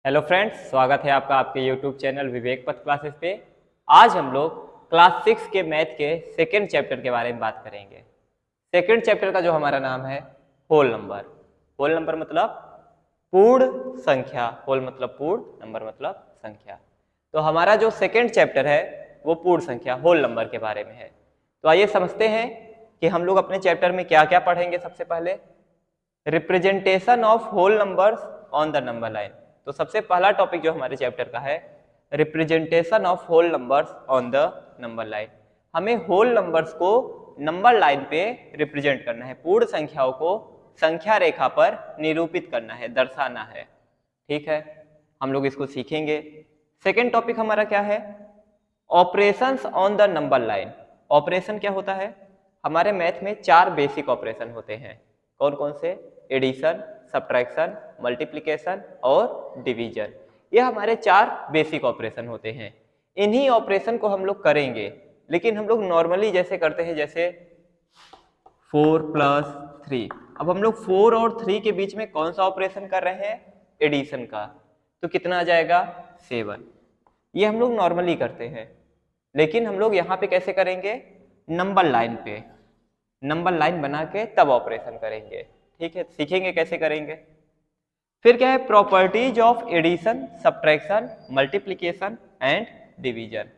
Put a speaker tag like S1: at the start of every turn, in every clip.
S1: Hello friends, स्वागत है आपका आपके यूट्यूब चैनल विवेक पथ क्लासेस पे। आज हम लोग क्लास 6 के मैथ के सेकेंड चैप्टर के बारे में बात करेंगे। सेकेंड चैप्टर का जो हमारा नाम है होल नंबर। होल नंबर मतलब पूर्ण संख्या, होल मतलब पूर्ण, नंबर मतलब संख्या। तो हमारा जो सेकेंड चैप्टर है वो पूर्ण संख्या, होल नंबर के बारे में है। तो आइए समझते हैं कि हम लोग अपने चैप्टर में क्या क्या पढ़ेंगे। सबसे पहले representation of whole numbers on the number line. तो सबसे पहला टॉपिक जो हमारे चैप्टर का है representation of whole numbers on the number line. हमें होल नंबर्स को नंबर लाइन पे रिप्रेजेंट करना है, पूर्ण संख्याओं को संख्या रेखा पर निरूपित करना है, दर्शाना है। ठीक है, हम लोग इसको सीखेंगे। सेकेंड टॉपिक हमारा क्या है? Operations on the number line. Operation क्या होता है? हमारे मैथ में 4 बेसिक ऑपरेशन होते हैं। कौन कौन से? एडिशन, सब्ट्रैक्शन, मल्टीप्लिकेशन और डिवीजन। ये हमारे 4 बेसिक ऑपरेशन होते हैं। इन्हीं ऑपरेशन को हम लोग करेंगे, लेकिन हम लोग नॉर्मली जैसे करते हैं, जैसे 4 + 3। अब हम लोग 4 और 3 के बीच में कौन सा ऑपरेशन कर रहे हैं? एडिशन का। तो कितना आ जाएगा? 7। ये हम लोग नॉर्मली करते हैं, लेकिन हम लोग यहाँ पे कैसे करेंगे? नंबर लाइन पे, नंबर लाइन बना के तब ऑपरेशन करेंगे। ठीक है, सीखेंगे कैसे करेंगे। फिर क्या है? Properties of addition, subtraction, multiplication and division.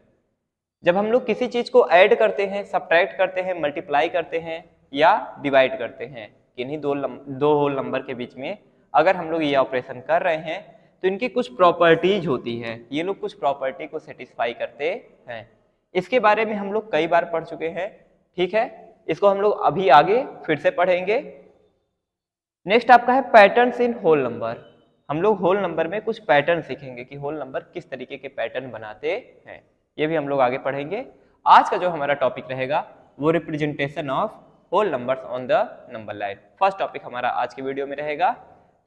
S1: जब हम लोग किसी चीज को ऐड करते हैं, सब्ट्रैक्ट करते हैं, मल्टीप्लाई करते हैं या डिवाइड करते हैं, किन्हीं दो होल नंबर के बीच में अगर हम लोग ये ऑपरेशन कर रहे हैं तो इनकी कुछ प्रॉपर्टीज होती है। ये लोग कुछ प्रॉपर्टी को सेटिस्फाई करते हैं। इसके बारे में हम लोग कई बार पढ़ चुके हैं। ठीक है, इसको हम लोग अभी आगे फिर से पढ़ेंगे। नेक्स्ट आपका है पैटर्न्स इन होल नंबर। हम लोग होल नंबर में कुछ पैटर्न सीखेंगे कि होल नंबर किस तरीके के पैटर्न बनाते हैं। ये भी हम लोग आगे पढ़ेंगे। आज का जो हमारा टॉपिक रहेगा वो representation of whole numbers on the number line. First topic हमारा आज के वीडियो में रहेगा।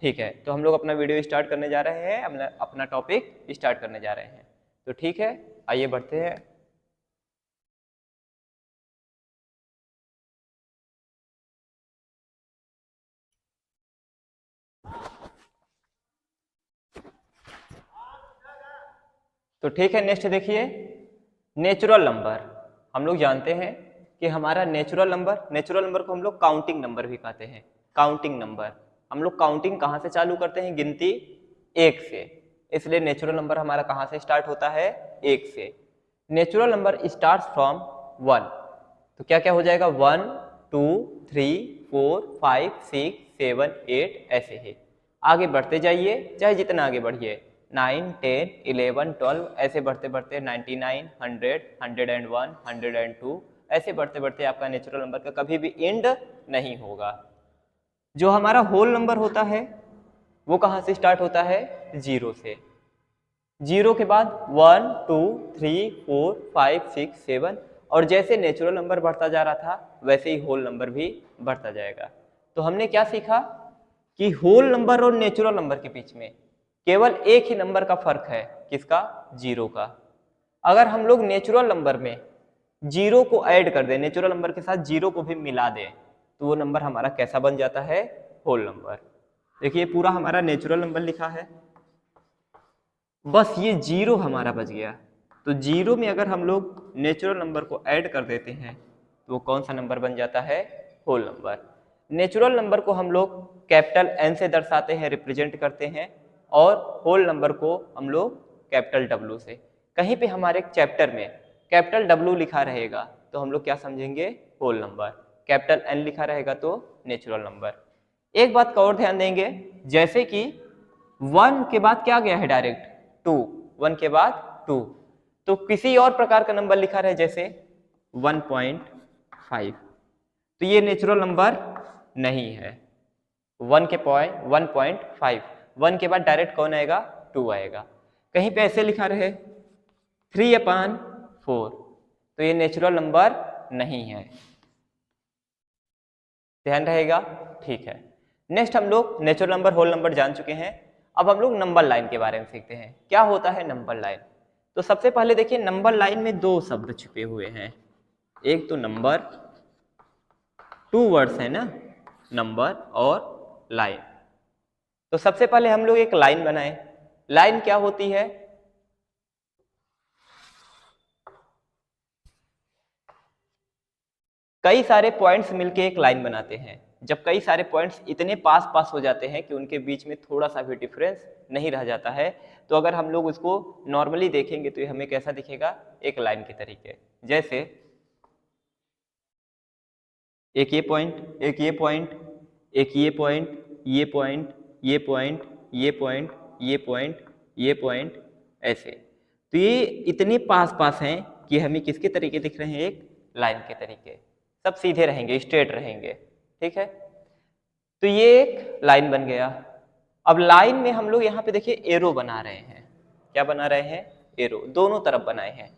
S1: ठीक है, तो हम लोग अपना वीडियो स्टार्ट करने जा रहे हैं, अपना टॉपिक स्टार्ट करने जा रहे हैं। तो ठीक है, आइए बढ़ते हैं। तो ठीक है, नेक्स्ट देखिए, नेचुरल नंबर। हम लोग जानते हैं कि हमारा नेचुरल नंबर को हम लोग काउंटिंग नंबर भी कहते हैं। काउंटिंग नंबर, हम लोग काउंटिंग कहाँ से चालू करते हैं? गिनती 1 से। इसलिए नेचुरल नंबर हमारा कहाँ से स्टार्ट होता है? 1 से। Natural number start from 1। तो क्या क्या हो जाएगा? 1 2 3 4 5 6 7 8 ऐसे ही आगे बढ़ते जाइए, चाहे जितना आगे बढ़िए, 9 10 11 12 ऐसे बढ़ते बढ़ते 99 100 101 102 ऐसे बढ़ते बढ़ते आपका नेचुरल नंबर का कभी भी एंड नहीं होगा। जो हमारा होल नंबर होता है वो कहाँ से स्टार्ट होता है? 0 से। 0 के बाद 1 2 3 4 5 6 7 और जैसे नेचुरल नंबर बढ़ता जा रहा था वैसे ही होल नंबर भी बढ़ता जाएगा। तो हमने क्या सीखा कि होल नंबर और नेचुरल नंबर के बीच में केवल एक ही नंबर का फर्क है। किसका? 0 का। अगर हम लोग नेचुरल नंबर में 0 को ऐड कर दें, नेचुरल नंबर के साथ 0 को भी मिला दें, तो वो नंबर हमारा कैसा बन जाता है? Whole number. देखिए पूरा हमारा नेचुरल नंबर लिखा है, बस ये 0 हमारा बच गया। तो 0 में अगर हम लोग नेचुरल नंबर को ऐड कर देते हैं तो वो कौन सा नंबर बन जाता है? Whole number. नेचुरल नंबर को हम लोग कैपिटल N से दर्शाते हैं, रिप्रेजेंट करते हैं, और होल नंबर को हम लोग कैपिटल W से। कहीं पे हमारे चैप्टर में कैपिटल W लिखा रहेगा तो हम लोग क्या समझेंगे? Whole number. कैपिटल N लिखा रहेगा तो नेचुरल नंबर। एक बात का और ध्यान देंगे, जैसे कि 1 के बाद क्या गया है? डायरेक्ट 2। 1 के बाद 2, तो किसी और प्रकार का नंबर लिखा रहे जैसे 1.5, तो ये नेचुरल नंबर नहीं है। 1 के पॉइंट 1.5, 1 के बाद डायरेक्ट कौन आएगा? 2 आएगा। कहीं पे ऐसे लिखा रहे 3/4, तो ये नेचुरल नंबर नहीं है। ध्यान रहेगा। ठीक है, नेक्स्ट हम लोग नेचुरल नंबर, होल नंबर जान चुके हैं। अब हम लोग नंबर लाइन के बारे में सीखते हैं। क्या होता है नंबर लाइन? तो सबसे पहले देखिए, नंबर लाइन में 2 शब्द छिपे हुए हैं। एक तो नंबर, 2 वर्ड्स है ना, नंबर और लाइन। तो सबसे पहले हम लोग एक लाइन बनाएं। लाइन क्या होती है? कई सारे पॉइंट्स मिलके एक लाइन बनाते हैं। जब कई सारे पॉइंट्स इतने पास पास हो जाते हैं कि उनके बीच में थोड़ा सा भी डिफरेंस नहीं रह जाता है, तो अगर हम लोग उसको नॉर्मली देखेंगे तो ये हमें कैसा दिखेगा? एक लाइन के तरीके। जैसे एक ये पॉइंट, एक ये पॉइंट, एक ये पॉइंट, ये पॉइंट, ये पॉइंट, ये पॉइंट, ये पॉइंट, ये पॉइंट, ऐसे। तो ये इतने पास पास हैं कि हमें किसके तरीके दिख रहे हैं? एक लाइन के तरीके। सब सीधे रहेंगे, स्ट्रेट रहेंगे, ठीक है। तो ये एक लाइन बन गया। अब लाइन में हम लोग यहाँ पे देखिए एरो बना रहे हैं। क्या बना रहे हैं? एरो, दोनों तरफ बनाए हैं।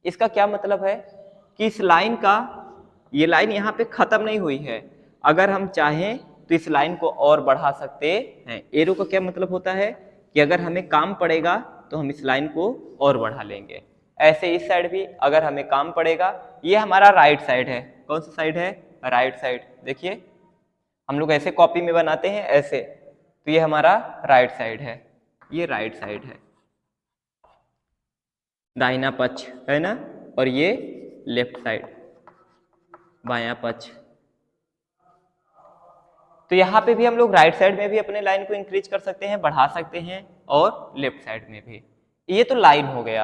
S1: इसका क्या मतलब है कि इस लाइन का, ये लाइन यहाँ पे खत्म नहीं हुई है, अगर हम चाहें तो इस लाइन को और बढ़ा सकते हैं। एरो का क्या मतलब होता है कि अगर हमें काम पड़ेगा तो हम इस लाइन को और बढ़ा लेंगे। ऐसे इस साइड भी अगर हमें काम पड़ेगा, ये हमारा राइट साइड है। कौन सा साइड है? Right side. देखिए हम लोग ऐसे कॉपी में बनाते हैं ऐसे, तो ये हमारा राइट साइड है, ये राइट साइड है, दाहिना पक्ष है ना, और ये लेफ्ट साइड, बायां पक्ष। तो यहाँ पे भी हम लोग राइट साइड में भी अपने लाइन को इंक्रीज कर सकते हैं, बढ़ा सकते हैं, और लेफ्ट साइड में भी। ये तो लाइन हो गया।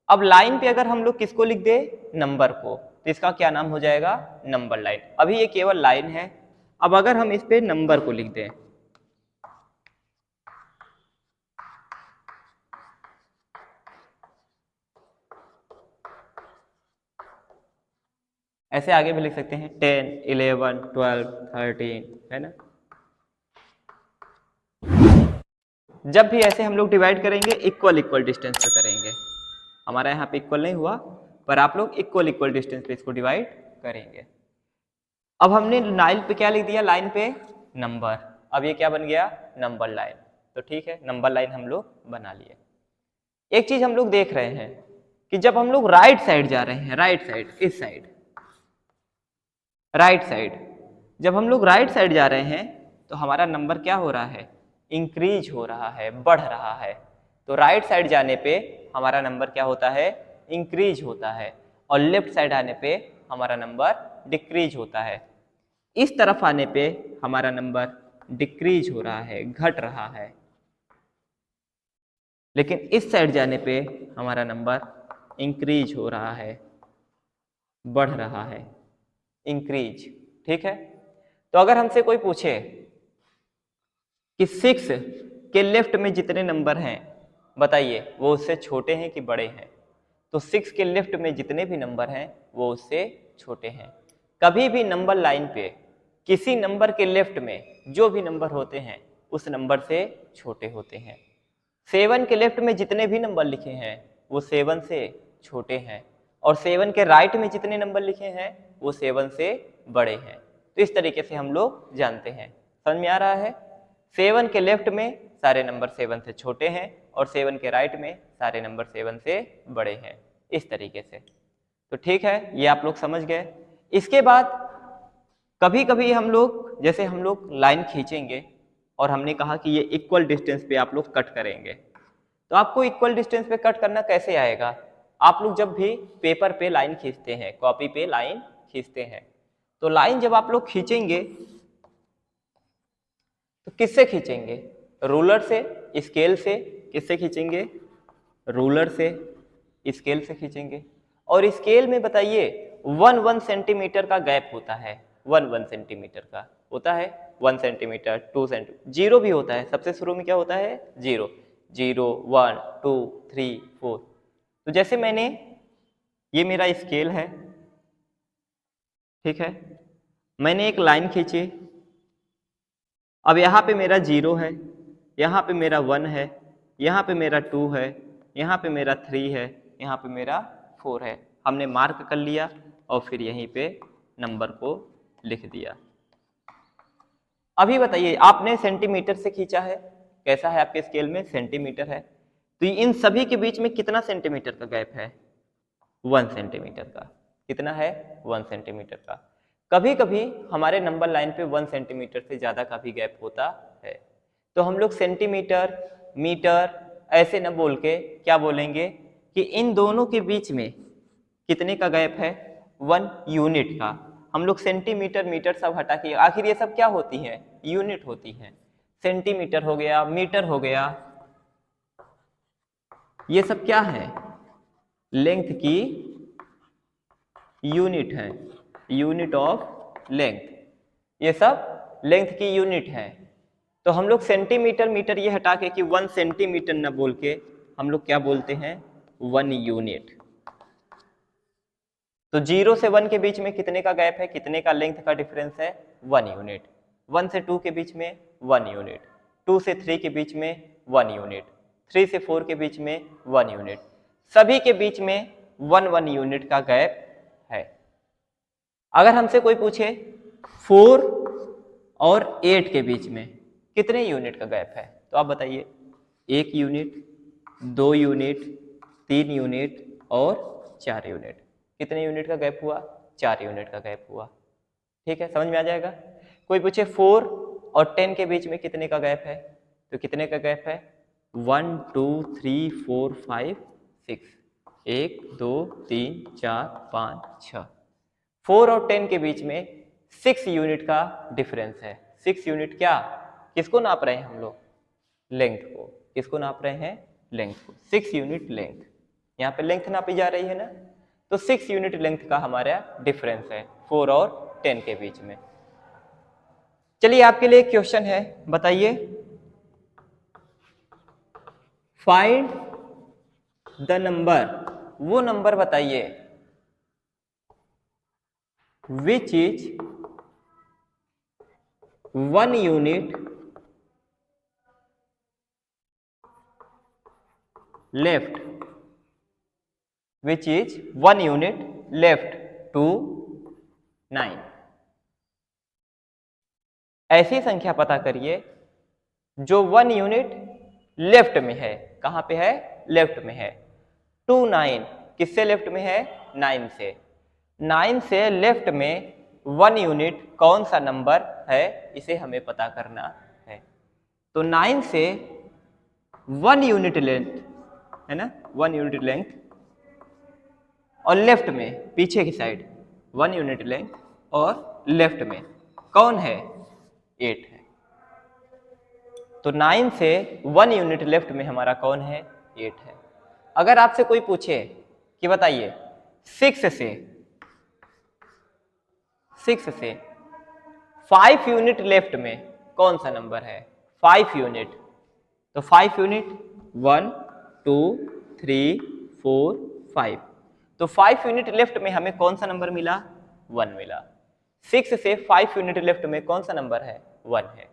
S1: अब लाइन पे अगर हम लोग किसको लिख दे? नंबर को, तो इसका क्या नाम हो जाएगा? Number line. अभी ये केवल लाइन है। अब अगर हम इस पे नंबर को लिख दें, ऐसे आगे भी लिख सकते हैं 10, 11, 12, 13, है ना। जब भी ऐसे हम लोग डिवाइड करेंगे इक्वल इक्वल डिस्टेंस पे करेंगे। हमारा यहाँ पे इक्वल नहीं हुआ, पर आप लोग इक्वल इक्वल डिस्टेंस पे इसको डिवाइड करेंगे। अब हमने लाइन पे क्या लिख दिया? लाइन पे नंबर। अब ये क्या बन गया? Number line. तो ठीक है, नंबर लाइन हम लोग बना लिए। एक चीज हम लोग देख रहे हैं कि जब हम लोग राइट साइड जा रहे हैं, राइट साइड, इस साइड, राइट साइड, जब हम लोग राइट साइड जा रहे हैं तो हमारा नंबर क्या हो रहा है? इंक्रीज हो रहा है, बढ़ रहा है। तो राइट साइड जाने पे हमारा नंबर क्या होता है? इंक्रीज होता है, और लेफ्ट साइड आने पे हमारा नंबर डिक्रीज होता है। इस तरफ आने पे हमारा नंबर डिक्रीज हो रहा है, घट रहा है, लेकिन इस साइड जाने पे हमारा नंबर इंक्रीज हो रहा है, बढ़ रहा है, इंक्रीज। ठीक है। तो अगर हमसे कोई पूछे कि 6 के लेफ्ट में जितने नंबर हैं बताइए वो उससे छोटे हैं कि बड़े हैं, तो 6 के लेफ्ट में जितने भी नंबर हैं वो उससे छोटे हैं। कभी भी नंबर लाइन पे किसी नंबर के लेफ्ट में जो भी नंबर होते हैं उस नंबर से छोटे होते हैं। 7 के लेफ्ट में जितने भी नंबर लिखे हैं वो 7 से छोटे हैं, और 7 के राइट में जितने नंबर लिखे हैं वो 7 से बड़े हैं। तो इस तरीके से हम लोग जानते हैं। समझ में आ रहा है? 7 के लेफ्ट में सारे नंबर 7 से छोटे हैं, और 7 के राइट में सारे नंबर 7 से बड़े हैं, इस तरीके से। तो ठीक है, ये आप लोग समझ गए। इसके बाद कभी कभी हम लोग, जैसे हम लोग लाइन खींचेंगे और हमने कहा कि ये इक्वल डिस्टेंस पे आप लोग कट करेंगे, तो आपको इक्वल डिस्टेंस पे कट करना कैसे आएगा? आप लोग जब भी पेपर पे लाइन खींचते हैं, कॉपी पे लाइन खींचते हैं, तो लाइन जब आप लोग खींचेंगे तो किससे खींचेंगे? रूलर से, स्केल से? किससे खींचेंगे? रूलर से, स्केल से खींचेंगे। और स्केल में बताइए 1 सेंटीमीटर का गैप होता है, 1 सेंटीमीटर का होता है, 1 सेंटीमीटर, 2 सेंटीमीटर, जीरो भी होता है। सबसे शुरू में क्या होता है? जीरो, 0, 1, 2, 3, 4। तो जैसे मैंने, ये मेरा स्केल है, ठीक है, मैंने एक लाइन खींची। अब यहाँ पे मेरा 0 है, यहाँ पे मेरा 1 है, यहाँ पे मेरा 2 है, यहाँ पे मेरा 3 है, यहाँ पे मेरा 4 है। हमने मार्क कर लिया और फिर यहीं पे नंबर को लिख दिया। अभी बताइए, आपने सेंटीमीटर से खींचा है, कैसा है आपके स्केल में? सेंटीमीटर है। तो इन सभी के बीच में कितना सेंटीमीटर का गैप है? 1 सेंटीमीटर का। कितना है? 1 सेंटीमीटर का। कभी कभी हमारे नंबर लाइन पे 1 सेंटीमीटर से ज़्यादा का भी गैप होता है। तो हम लोग सेंटीमीटर, मीटर, ऐसे न बोल के क्या बोलेंगे कि इन दोनों के बीच में कितने का गैप है, 1 यूनिट का। हम लोग सेंटीमीटर मीटर सब हटा के, आखिर ये सब क्या होती है, यूनिट होती है। सेंटीमीटर हो गया, मीटर हो गया, ये सब क्या है, लेंथ की यूनिट है, यूनिट ऑफ लेंथ, ये सब लेंथ की यूनिट है। तो हम लोग सेंटीमीटर मीटर ये हटा के कि 1 सेंटीमीटर न बोल के हम लोग क्या बोलते हैं, 1 यूनिट। तो 0 से 1 के बीच में कितने का गैप है, कितने का लेंथ का डिफरेंस है, 1 यूनिट। 1 से 2 के बीच में 1 यूनिट, 2 से 3 के बीच में 1 यूनिट, 3 से 4 के बीच में 1 यूनिट, सभी के बीच में 1 यूनिट का गैप है। अगर हमसे कोई पूछे 4 और 8 के बीच में कितने यूनिट का गैप है, तो आप बताइए, 1 यूनिट, 2 यूनिट, 3 यूनिट और 4 यूनिट। कितने यूनिट का गैप हुआ, 4 यूनिट का गैप हुआ। ठीक है, समझ में आ जाएगा। कोई पूछे 4 और 10 के बीच में कितने का गैप है, तो कितने का गैप है, 1 2 3 4 5 6, 1 2 3 4 5 6। 4 और 10 के बीच में 6 यूनिट का डिफरेंस है। 6 यूनिट क्या, किसको नाप रहे हैं हम लोग, लेंथ को। किसको नाप रहे हैं, लेंथ को। 6 यूनिट लेंथ, यहाँ पे लेंथ नापी जा रही है ना, तो 6 यूनिट लेंथ का हमारा डिफरेंस है 4 और 10 के बीच में। चलिए आपके लिए एक क्वेश्चन है, बताइए, फाइंड द नंबर, वो नंबर बताइए which is 1 unit left, which is 1 unit left to 9। ऐसी संख्या पता करिए जो 1 यूनिट लेफ्ट में है। कहां पे है, लेफ्ट में है। टू 9, किससे लेफ्ट में है, 9 से। 9 से लेफ्ट में 1 यूनिट कौन सा नंबर है, इसे हमें पता करना है। तो 9 से 1 यूनिट लेंथ है ना, 1 यूनिट लेंथ, और लेफ्ट में पीछे की साइड 1 यूनिट लेंथ, और लेफ्ट में कौन है, 8 है। तो 9 से 1 यूनिट लेफ्ट में हमारा कौन है, 8 है। अगर आपसे कोई पूछे कि बताइए 6 से 5 यूनिट लेफ्ट में कौन सा नंबर है, 5 यूनिट, तो 5 यूनिट 1 2 3 4 5, तो 5 यूनिट लेफ्ट में हमें कौन सा नंबर मिला, 1 मिला। 6 से 5 यूनिट लेफ्ट में कौन सा नंबर है, 1 है।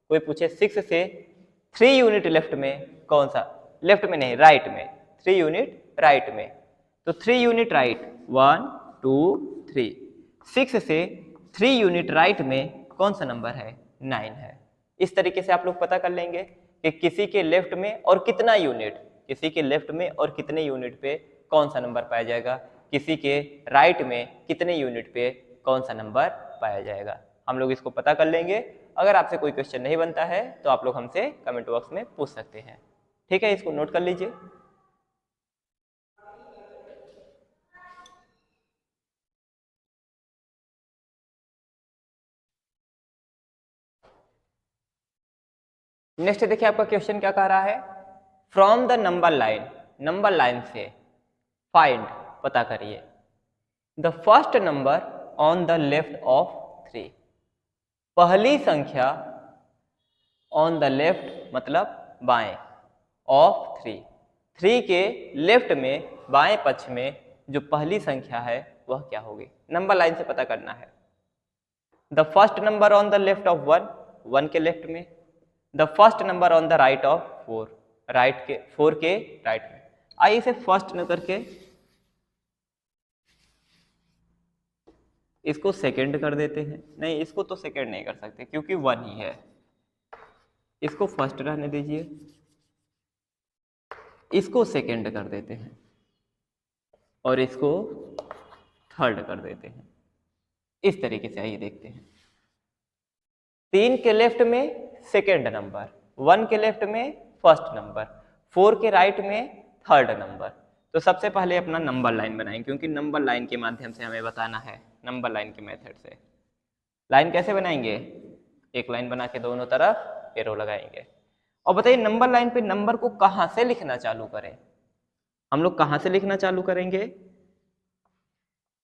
S1: कोई पूछे 6 से 3 यूनिट लेफ्ट में कौन सा, लेफ्ट में नहीं, राइट में, 3 यूनिट राइट में, तो 3 यूनिट राइट, 1 2 3। 6 से 3 यूनिट राइट में कौन सा नंबर है, 9 है। इस तरीके से आप लोग पता कर लेंगे कि किसी के लेफ्ट में और कितना यूनिट, किसी के लेफ्ट में और कितने यूनिट पे कौन सा नंबर पाया जाएगा, किसी के राइट में कितने यूनिट पे कौन सा नंबर पाया जाएगा। हम लोग इसको पता कर लेंगे। अगर आपसे कोई क्वेश्चन नहीं बनता है तो आप लोग हमसे कमेंट बॉक्स में पूछ सकते हैं। ठीक है, इसको नोट कर लीजिए। नेक्स्ट देखिए आपका क्वेश्चन क्या कह रहा है, from the number line, number line से फाइंड, पता करिए, the first number on the left of 3, पहली संख्या ऑन द लेफ्ट मतलब बाएं, ऑफ 3, 3 के लेफ्ट में बाएं पक्ष में जो पहली संख्या है वह क्या होगी, नंबर लाइन से पता करना है। The first number on the left of 1, 1 के लेफ्ट में, the first number on the right of 4, right के 4 के राइट में। आइए इसे फर्स्ट न करके इसको सेकंड कर देते हैं। नहीं, इसको तो सेकंड नहीं कर सकते क्योंकि 1 ही है, इसको फर्स्ट रहने दीजिए, इसको सेकंड कर देते हैं और इसको थर्ड कर देते हैं। इस तरीके से आइए देखते हैं। 3 के लेफ्ट में सेकेंड नंबर, 1 के लेफ्ट में फर्स्ट नंबर, 4 के राइट में थर्ड नंबर। तो सबसे पहले अपना नंबर लाइन बनाएंगे, क्योंकि नंबर लाइन के माध्यम से हमें बताना है, नंबर लाइन के मेथड से। लाइन कैसे बनाएंगे? एक लाइन बना के दोनों तरफ एरो लगाएंगे। और बताइए नंबर लाइन पे नंबर को कहां से लिखना चालू करें? हम लोग कहां से लिखना चालू करेंगे?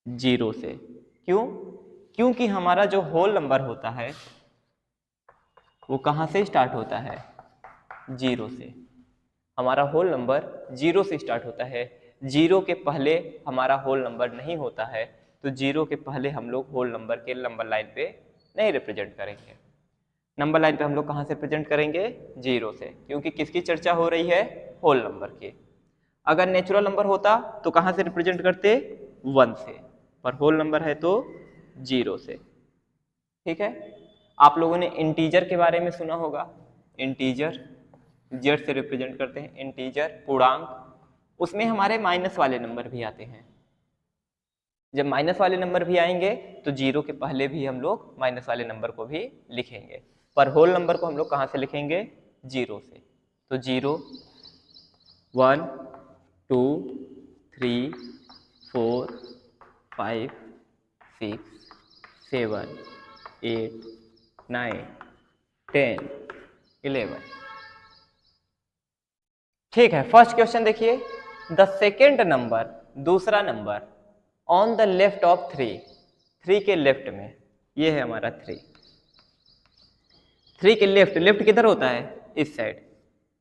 S1: 0 से। क्यों? क्योंकि हमारा जो होल नंबर होता है वो कहां से स्टार्ट होता है? 0 से। हमारा होल नंबर 0 से स्टार्ट होता है। 0 के पहले हमारा होल नंबर नहीं होता है, तो 0 के पहले हम लोग होल नंबर के नंबर लाइन पे नहीं रिप्रेजेंट करेंगे। नंबर लाइन पे हम लोग कहां से प्रेजेंट करेंगे? 0 से, क्योंकि किसकी चर्चा हो रही है? होल नंबर की। अगर नेचुरल नंबर होता तो कहां से रिप्रेजेंट करते? 1 से, पर होल नंबर है तो 0 से। ठीक है। आप लोगों ने इंटीजर के बारे में सुना होगा। इंटीजर जेड से रिप्रेजेंट करते हैं, इंटीजर पूर्णांक। उसमें हमारे माइनस वाले नंबर भी आते हैं। जब माइनस वाले नंबर भी आएंगे तो 0 के पहले भी हम लोग माइनस वाले नंबर को भी लिखेंगे, पर होल नंबर को हम लोग कहां से लिखेंगे? 0 से। तो 0, 1, 2, 3, 4, 5, 6, 7, 8, 9, 10, 11। ठीक है। फर्स्ट क्वेश्चन देखिए, द सेकेंड नंबर, दूसरा number, on the left of 3, 3 के लेफ्ट में, ये है हमारा 3। 3 के लेफ्ट, लेफ्ट किधर होता है? इस साइड।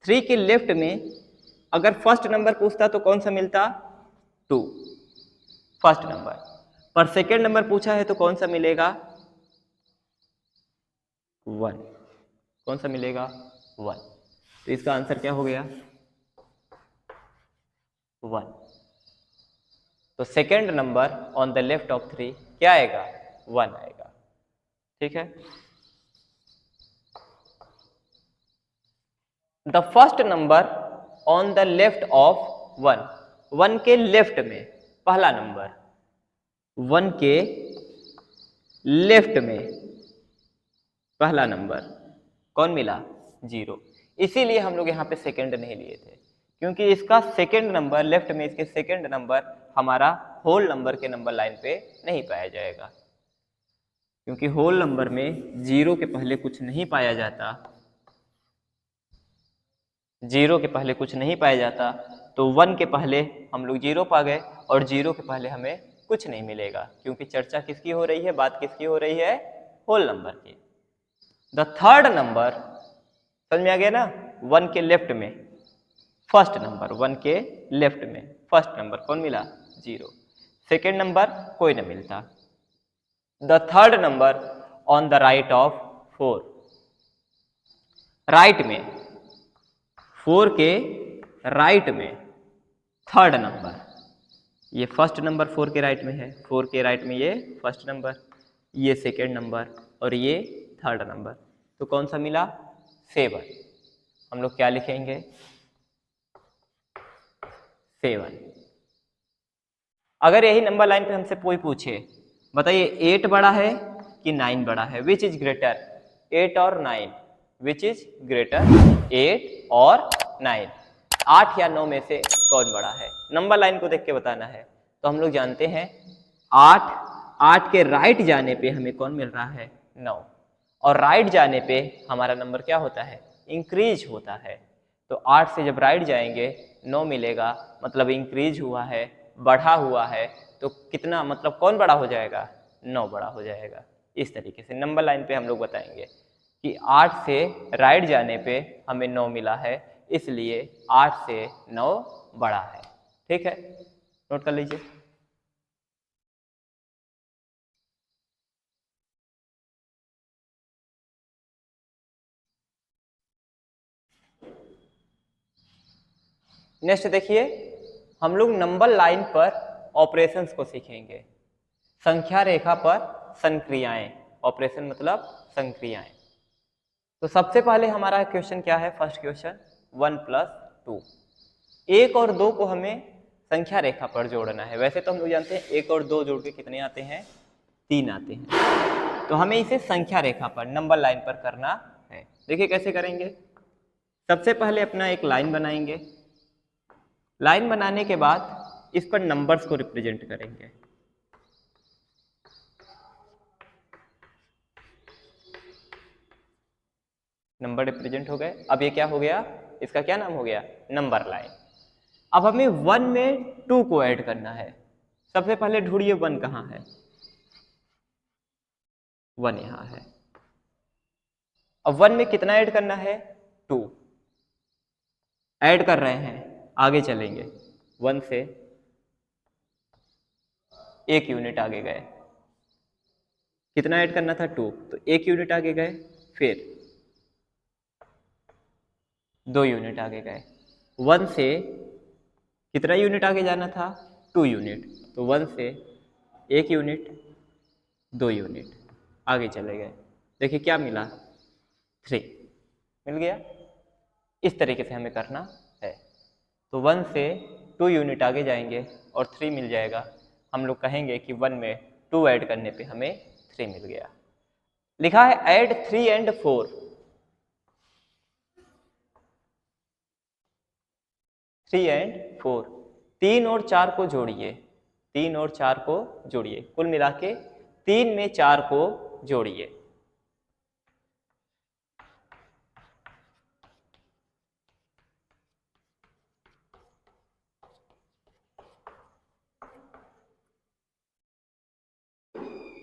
S1: 3 के लेफ्ट में अगर फर्स्ट नंबर पूछता तो कौन सा मिलता? 2, फर्स्ट नंबर। पर सेकेंड नंबर पूछा है तो कौन सा मिलेगा? 1। कौन सा मिलेगा? 1। तो इसका आंसर क्या हो गया? 1। तो second number on the left of 3 क्या आएगा? 1 आएगा। ठीक है। The first number on the left of 1, 1 के लेफ्ट में पहला नंबर, 1 के लेफ्ट में पहला नंबर कौन मिला? 0। इसीलिए हम लोग यहाँ पे सेकंड नहीं लिए थे, क्योंकि इसका सेकंड नंबर लेफ्ट में, इसके सेकंड नंबर हमारा होल नंबर के नंबर लाइन पे नहीं पाया जाएगा, क्योंकि होल नंबर में 0 के पहले कुछ नहीं पाया जाता। 0 के पहले कुछ नहीं पाया जाता, तो 1 के पहले हम लोग 0 पा गए, और 0 के पहले हमें कुछ नहीं मिलेगा, क्योंकि चर्चा किसकी हो रही है? बात किसकी हो रही है? होल नंबर की। द थर्ड नंबर, समझ में आ गया ना? 1 के लेफ्ट में फर्स्ट नंबर, 1 के लेफ्ट में फर्स्ट नंबर कौन मिला? 0। सेकेंड नंबर कोई नहीं मिलता। The third number on the right of 4, right में, 4 के राइट में थर्ड नंबर, ये फर्स्ट नंबर 4 के राइट में है, 4 के राइट में ये फर्स्ट नंबर, ये सेकेंड नंबर, और ये थर्ड नंबर, तो कौन सा मिला? 7। हम लोग क्या लिखेंगे? 7। अगर यही नंबर लाइन पे हमसे कोई पूछे, बताइए 8 बड़ा है कि 9 बड़ा है? विच इज ग्रेटर, 8 और 9? विच इज ग्रेटर, 8 और 9? 8 या 9 में से कौन बड़ा है? नंबर लाइन को देख के बताना है। तो हम लोग जानते हैं 8 के राइट जाने पे हमें कौन मिल रहा है? 9। और राइट जाने पे हमारा नंबर क्या होता है? इंक्रीज होता है। तो 8 से जब राइट जाएंगे 9 मिलेगा, मतलब इंक्रीज हुआ है, बढ़ा हुआ है। तो कितना, मतलब कौन बड़ा हो जाएगा? 9 बड़ा हो जाएगा। इस तरीके से नंबर लाइन पे हम लोग बताएंगे कि 8 से राइट जाने पे हमें 9 मिला है, इसलिए 8 से 9 बड़ा है। ठीक है, नोट कर लीजिए। नेक्स्ट देखिए, हम लोग नंबर लाइन पर ऑपरेशंस को सीखेंगे। संख्या रेखा पर संक्रियाएं, ऑपरेशन मतलब संक्रियाएं। तो सबसे पहले हमारा क्वेश्चन क्या है? First question 1 + 2। 1 और 2 को हमें संख्या रेखा पर जोड़ना है। वैसे तो हम लोग जानते हैं 1 और 2 जोड़ के कितने आते हैं? 3 आते हैं। तो हमें इसे संख्या रेखा पर, नंबर लाइन पर करना है। देखिए कैसे करेंगे। सबसे पहले अपना एक लाइन बनाएंगे, लाइन बनाने के बाद इस पर नंबर्स को रिप्रेजेंट करेंगे। नंबर रिप्रेजेंट हो गए। अब ये क्या हो गया, इसका क्या नाम हो गया, नंबर लाइन। अब हमें 1 में 2 को ऐड करना है। सबसे पहले ढूंढिए 1 कहाँ है, 1 यहां है। अब 1 में कितना ऐड करना है, 2 ऐड कर रहे हैं, आगे चलेंगे 1 से 1 यूनिट आगे गए। कितना ऐड करना था, 2, तो 1 यूनिट आगे गए, फिर 2 यूनिट आगे गए। 1 से कितना यूनिट आगे जाना था, 2 यूनिट, तो 1 से 1 यूनिट 2 यूनिट आगे चले गए। देखिए क्या मिला, 3 मिल गया। इस तरीके से हमें करना है। तो 1 से 2 यूनिट आगे जाएंगे और 3 मिल जाएगा। हम लोग कहेंगे कि 1 में 2 ऐड करने पे हमें 3 मिल गया। लिखा है ऐड 3 एंड 4। 3 एंड 4, 3 और 4 को जोड़िए, 3 और 4 को जोड़िए, कुल मिला के 3 में 4 को जोड़िए।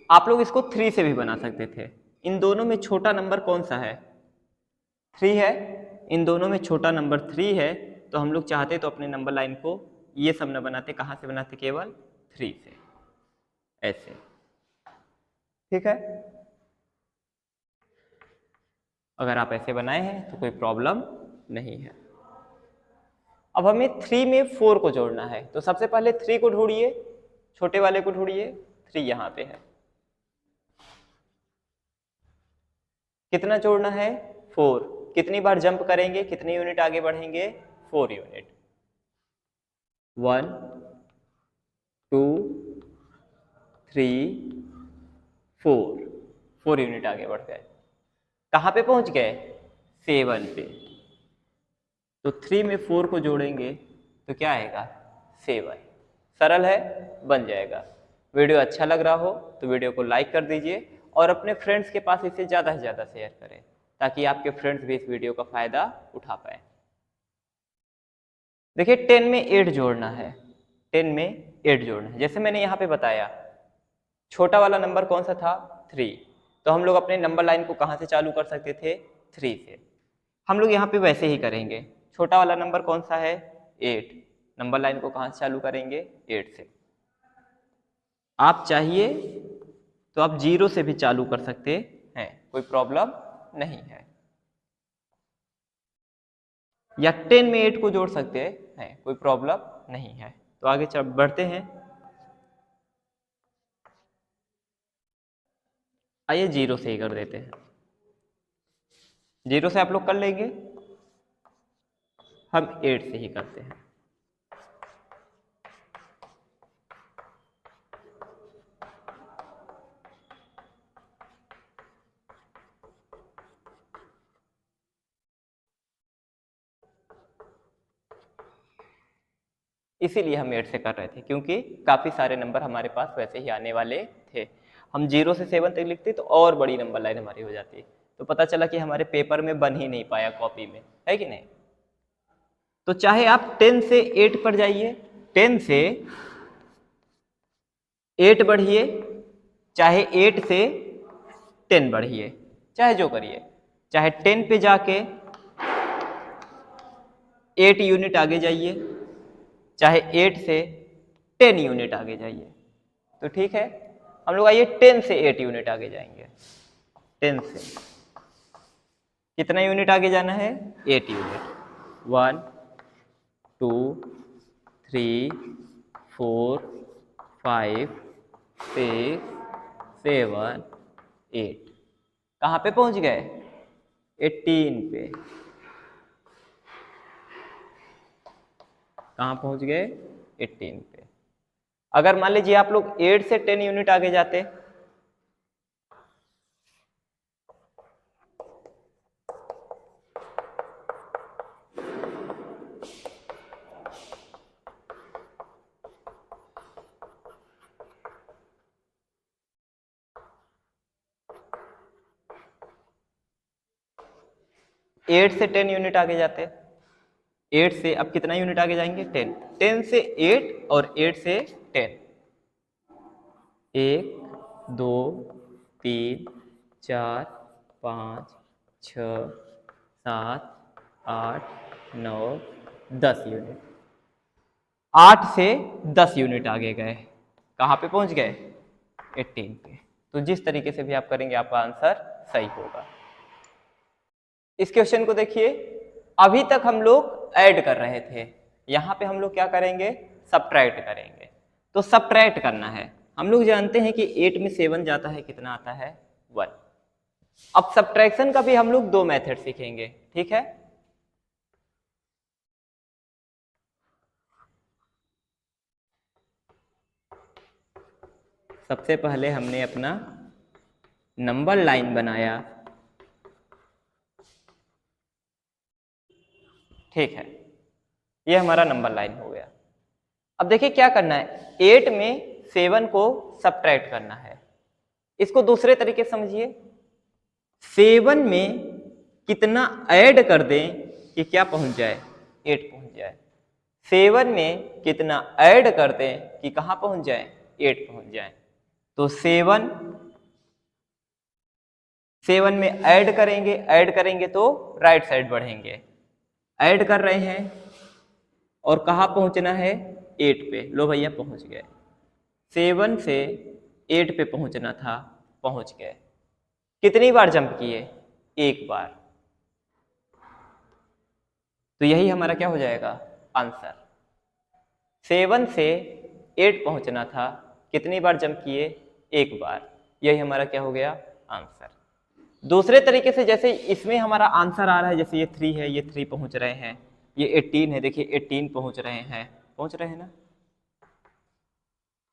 S1: आप लोग इसको 3 से भी बना सकते थे। इन दोनों में छोटा नंबर कौन सा है, 3 है। इन दोनों में छोटा नंबर 3 है, तो हम लोग चाहते तो अपने नंबर लाइन को ये सब न बनाते, कहाँ से बनाते, केवल 3 से, ऐसे। ठीक है, अगर आप ऐसे बनाए हैं तो कोई प्रॉब्लम नहीं है। अब हमें 3 में 4 को जोड़ना है, तो सबसे पहले 3 को ढूंढिए, छोटे वाले को ढूंढिए, 3 यहाँ पे है। कितना जोड़ना है, 4। कितनी बार जंप करेंगे, कितने यूनिट आगे बढ़ेंगे, 4 यूनिट। 1 2 3 4 यूनिट आगे बढ़ गए। कहाँ पे पहुंच गए, 7 पे। तो 3 में 4 को जोड़ेंगे तो क्या आएगा, 7। सरल है, बन जाएगा। वीडियो अच्छा लग रहा हो तो वीडियो को लाइक कर दीजिए और अपने फ्रेंड्स के पास इसे ज़्यादा से ज़्यादा शेयर करें, ताकि आपके फ्रेंड्स भी इस वीडियो का फ़ायदा उठा पाए। देखिए 10 में 8 जोड़ना है, 10 में 8 जोड़ना है। जैसे मैंने यहाँ पे बताया, छोटा वाला नंबर कौन सा था, 3, तो हम लोग अपने नंबर लाइन को कहाँ से चालू कर सकते थे, 3 से। हम लोग यहाँ पे वैसे ही करेंगे। छोटा वाला नंबर कौन सा है, 8, नंबर लाइन को कहाँ से चालू करेंगे, 8 से। आप चाहिए तो आप 0 से भी चालू कर सकते हैं, कोई प्रॉब्लम नहीं है। या 10 में 8 को जोड़ सकते हैं, कोई प्रॉब्लम नहीं है। तो आगे चल बढ़ते हैं। आइए 0 से ही कर देते हैं। 0 से आप लोग कर लेंगे, हम 8 से ही करते हैं। इसीलिए हम 8 से कर रहे थे, क्योंकि काफ़ी सारे नंबर हमारे पास वैसे ही आने वाले थे। हम 0 से 7 तक लिखते तो और बड़ी नंबर लाइन हमारी हो जाती, तो पता चला कि हमारे पेपर में बन ही नहीं पाया, कॉपी में, है कि नहीं। तो चाहे आप 10 से 8 पर जाइए, 10 से 8 बढ़िए, चाहे 8 से 10 बढ़िए, चाहे जो करिए। चाहे 10 पे जाके 8 यूनिट आगे जाइए, चाहे 8 से 10 यूनिट आगे जाइए, तो ठीक है। हम लोग आइए 10 से 8 यूनिट आगे जाएंगे। 10 से कितना यूनिट आगे जाना है, 8 यूनिट। 1 2 3 4 5 6 7 8। कहाँ पे पहुंच गए, 18 पे। कहाँ पहुंच गए, 18 पे। अगर मान लीजिए आप लोग 8 से 10 यूनिट आगे जाते, 8 से 10 यूनिट आगे जाते हैं। 8 से अब कितना यूनिट आगे जाएंगे? 10। 10 से 8 और 8 से 10। 1 2 3 4 5 6 7 8 9 10 यूनिट। 8 से 10 यूनिट आगे गए, कहाँ पे पहुंच गए? 18 पे। तो जिस तरीके से भी आप करेंगे आपका आंसर सही होगा। इस क्वेश्चन को देखिए, अभी तक हम लोग ऐड कर रहे थे, यहाँ पे हम लोग क्या करेंगे? सब्ट्रैक्ट करेंगे। तो सब्ट्रैक्ट करना है। हम लोग जानते हैं कि 8 में 7 जाता है, कितना आता है? 1। अब सब्ट्रैक्शन का भी हम लोग 2 मेथड सीखेंगे, ठीक है? सबसे पहले हमने अपना नंबर लाइन बनाया, ठीक है, ये हमारा नंबर लाइन हो गया। अब देखिए क्या करना है, 8 में 7 को सब्ट्रैक्ट करना है। इसको दूसरे तरीके से समझिए, 7 में कितना ऐड कर दें कि क्या पहुंच जाए? 8 पहुंच जाए। 7 में कितना ऐड कर दें कि कहां पहुंच जाए? 8 पहुंच जाए। तो 7 में ऐड करेंगे तो राइट साइड बढ़ेंगे। ऐड कर रहे हैं और कहाँ पहुंचना है? 8 पे। लो भैया पहुंच गए। 7 से 8 पे पहुंचना था, पहुंच गए। कितनी बार जंप किए? एक बार। तो यही हमारा क्या हो जाएगा? आंसर। 7 से 8 पहुंचना था, कितनी बार जंप किए? एक बार। यही हमारा क्या हो गया? आंसर। दूसरे तरीके से जैसे इसमें हमारा आंसर आ रहा है, जैसे ये 3 है, ये 3 पहुंच रहे हैं, ये 18 है, देखिए 18 पहुंच रहे हैं, पहुंच रहे हैं ना?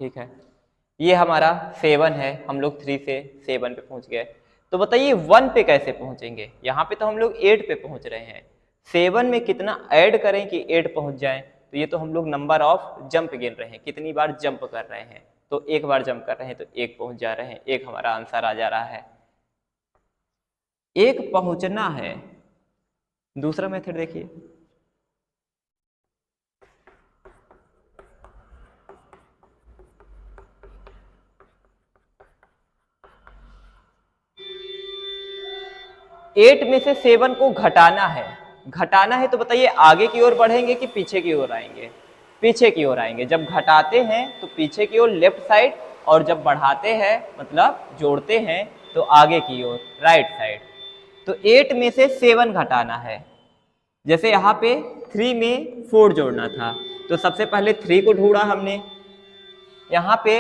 S1: ठीक है। ये हमारा 7 है, हम लोग 3 से 7 पे पहुंच गए। तो बताइए 1 पे कैसे पहुंचेंगे? यहाँ पे तो हम लोग 8 पे पहुंच रहे हैं, 7 में कितना ऐड करें कि 8 पहुंच जाए? तो ये तो हम लोग नंबर ऑफ जंप गिन रहे हैं, कितनी बार जंप कर रहे हैं। तो एक बार जंप कर रहे हैं तो 1 पहुंच जा रहे हैं, 1 हमारा आंसर आ जा रहा है। 1 पहुंचना है। दूसरा मेथड देखिए, एट में से 7 को घटाना है। घटाना है तो बताइए आगे की ओर बढ़ेंगे कि पीछे की ओर आएंगे? पीछे की ओर आएंगे। जब घटाते हैं तो पीछे की ओर लेफ्ट साइड, और जब बढ़ाते हैं मतलब जोड़ते हैं तो आगे की ओर राइट साइड। तो 8 में से 7 घटाना है। जैसे यहाँ पे 3 में 4 जोड़ना था, तो सबसे पहले 3 को ढूंढा हमने। यहाँ पे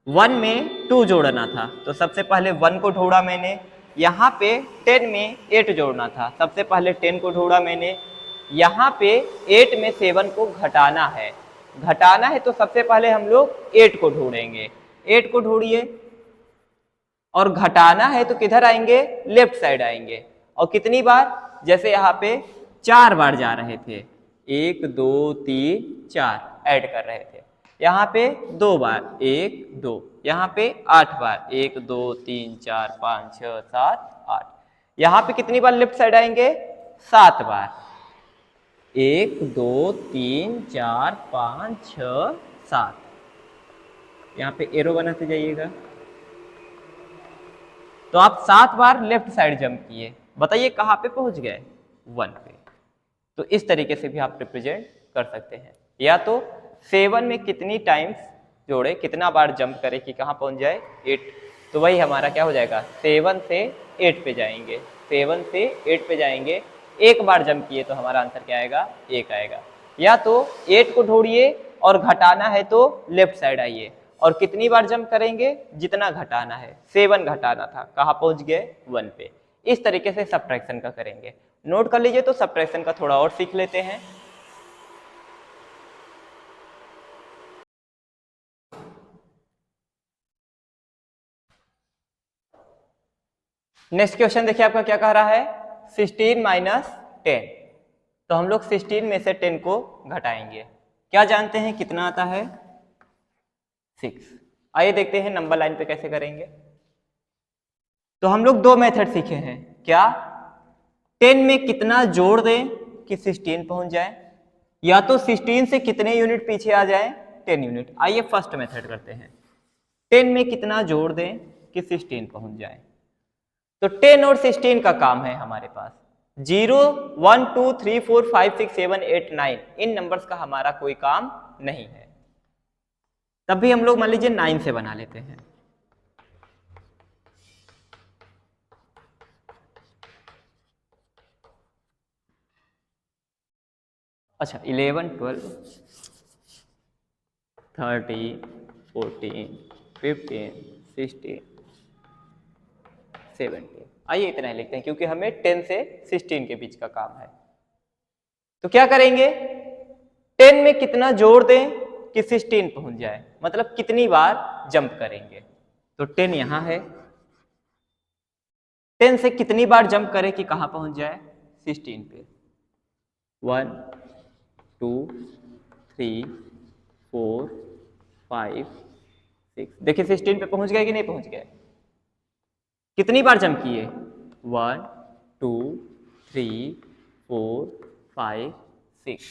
S1: 1 में 2 जोड़ना था, तो सबसे पहले 1 को ढूंढा मैंने। यहाँ पे 10 में 8 जोड़ना था, सबसे पहले 10 को ढूंढा मैंने। यहाँ पे 8 में 7 को घटाना है। घटाना है तो सबसे पहले हम लोग 8 को ढूंढेंगे। 8 को ढूंढिए। और घटाना है तो किधर आएंगे? लेफ्ट साइड आएंगे। और कितनी बार? जैसे यहाँ पे 4 बार जा रहे थे, 1 2 3 4 ऐड कर रहे थे। यहाँ पे 2 बार, 1 2। यहाँ पे 8 बार, 1 2 3 4 5 6 7 8। यहाँ पे कितनी बार लेफ्ट साइड आएंगे? 7 बार, 1 2 3 4 5 6 7। यहाँ पे एरो बनाते जाइएगा। तो आप 7 बार लेफ्ट साइड जंप किए, बताइए कहाँ पे पहुंच गए? 1 पे। तो इस तरीके से भी आप रिप्रेजेंट कर सकते हैं। या तो 7 में कितनी टाइम्स जोड़े, कितना बार जंप करे कि कहाँ पहुंच जाए? 8। तो वही हमारा क्या हो जाएगा? 7 से 8 पे जाएंगे, 7 से 8 पे जाएंगे। एक बार जंप किए तो हमारा आंसर क्या आएगा? 1 आएगा। या तो 8 को ढूंढिए और घटाना है तो लेफ्ट साइड आइए, और कितनी बार जंप करेंगे? जितना घटाना है। 7 घटाना था, कहाँ पहुंच गए? 1 पे। इस तरीके से सब्ट्रैक्शन का करेंगे। नोट कर लीजिए। तो सब्ट्रैक्शन का थोड़ा और सीख लेते हैं। नेक्स्ट क्वेश्चन देखिए आपका क्या कह रहा है? 16 माइनस 10। तो हम लोग 16 में से 10 को घटाएंगे। क्या जानते हैं कितना आता है? 6। आइए देखते हैं नंबर लाइन पे कैसे करेंगे। तो हम लोग 2 मेथड सीखे हैं। क्या? 10 में कितना जोड़ दें कि 16 पहुंच जाए, या तो 16 से कितने यूनिट पीछे आ जाए, 10 यूनिट। आइए फर्स्ट मेथड करते हैं। 10 में कितना जोड़ दें कि 16 पहुंच जाए। तो 10 और 16 का काम है हमारे पास। 0 1 2 3 4 5 6 7 8 9 इन नंबर्स का हमारा कोई काम नहीं है। तब भी हम लोग मान लीजिए 9 से बना लेते हैं। अच्छा 11 12 13 14 15 16 17। आइए इतना ही लिखते हैं क्योंकि हमें 10 से 16 के बीच का काम है। तो क्या करेंगे, 10 में कितना जोड़ दें कि 16 पहुंच जाए, मतलब कितनी बार जंप करेंगे। तो 10 यहां है, 10 से कितनी बार जंप करें कि कहां पहुंच जाए, 16 पे। 1 2 3 4 5 6। देखिए 16 पे पहुंच गए कि नहीं पहुंच गए। कितनी बार जंप किए, 1 2 3 4 5 6।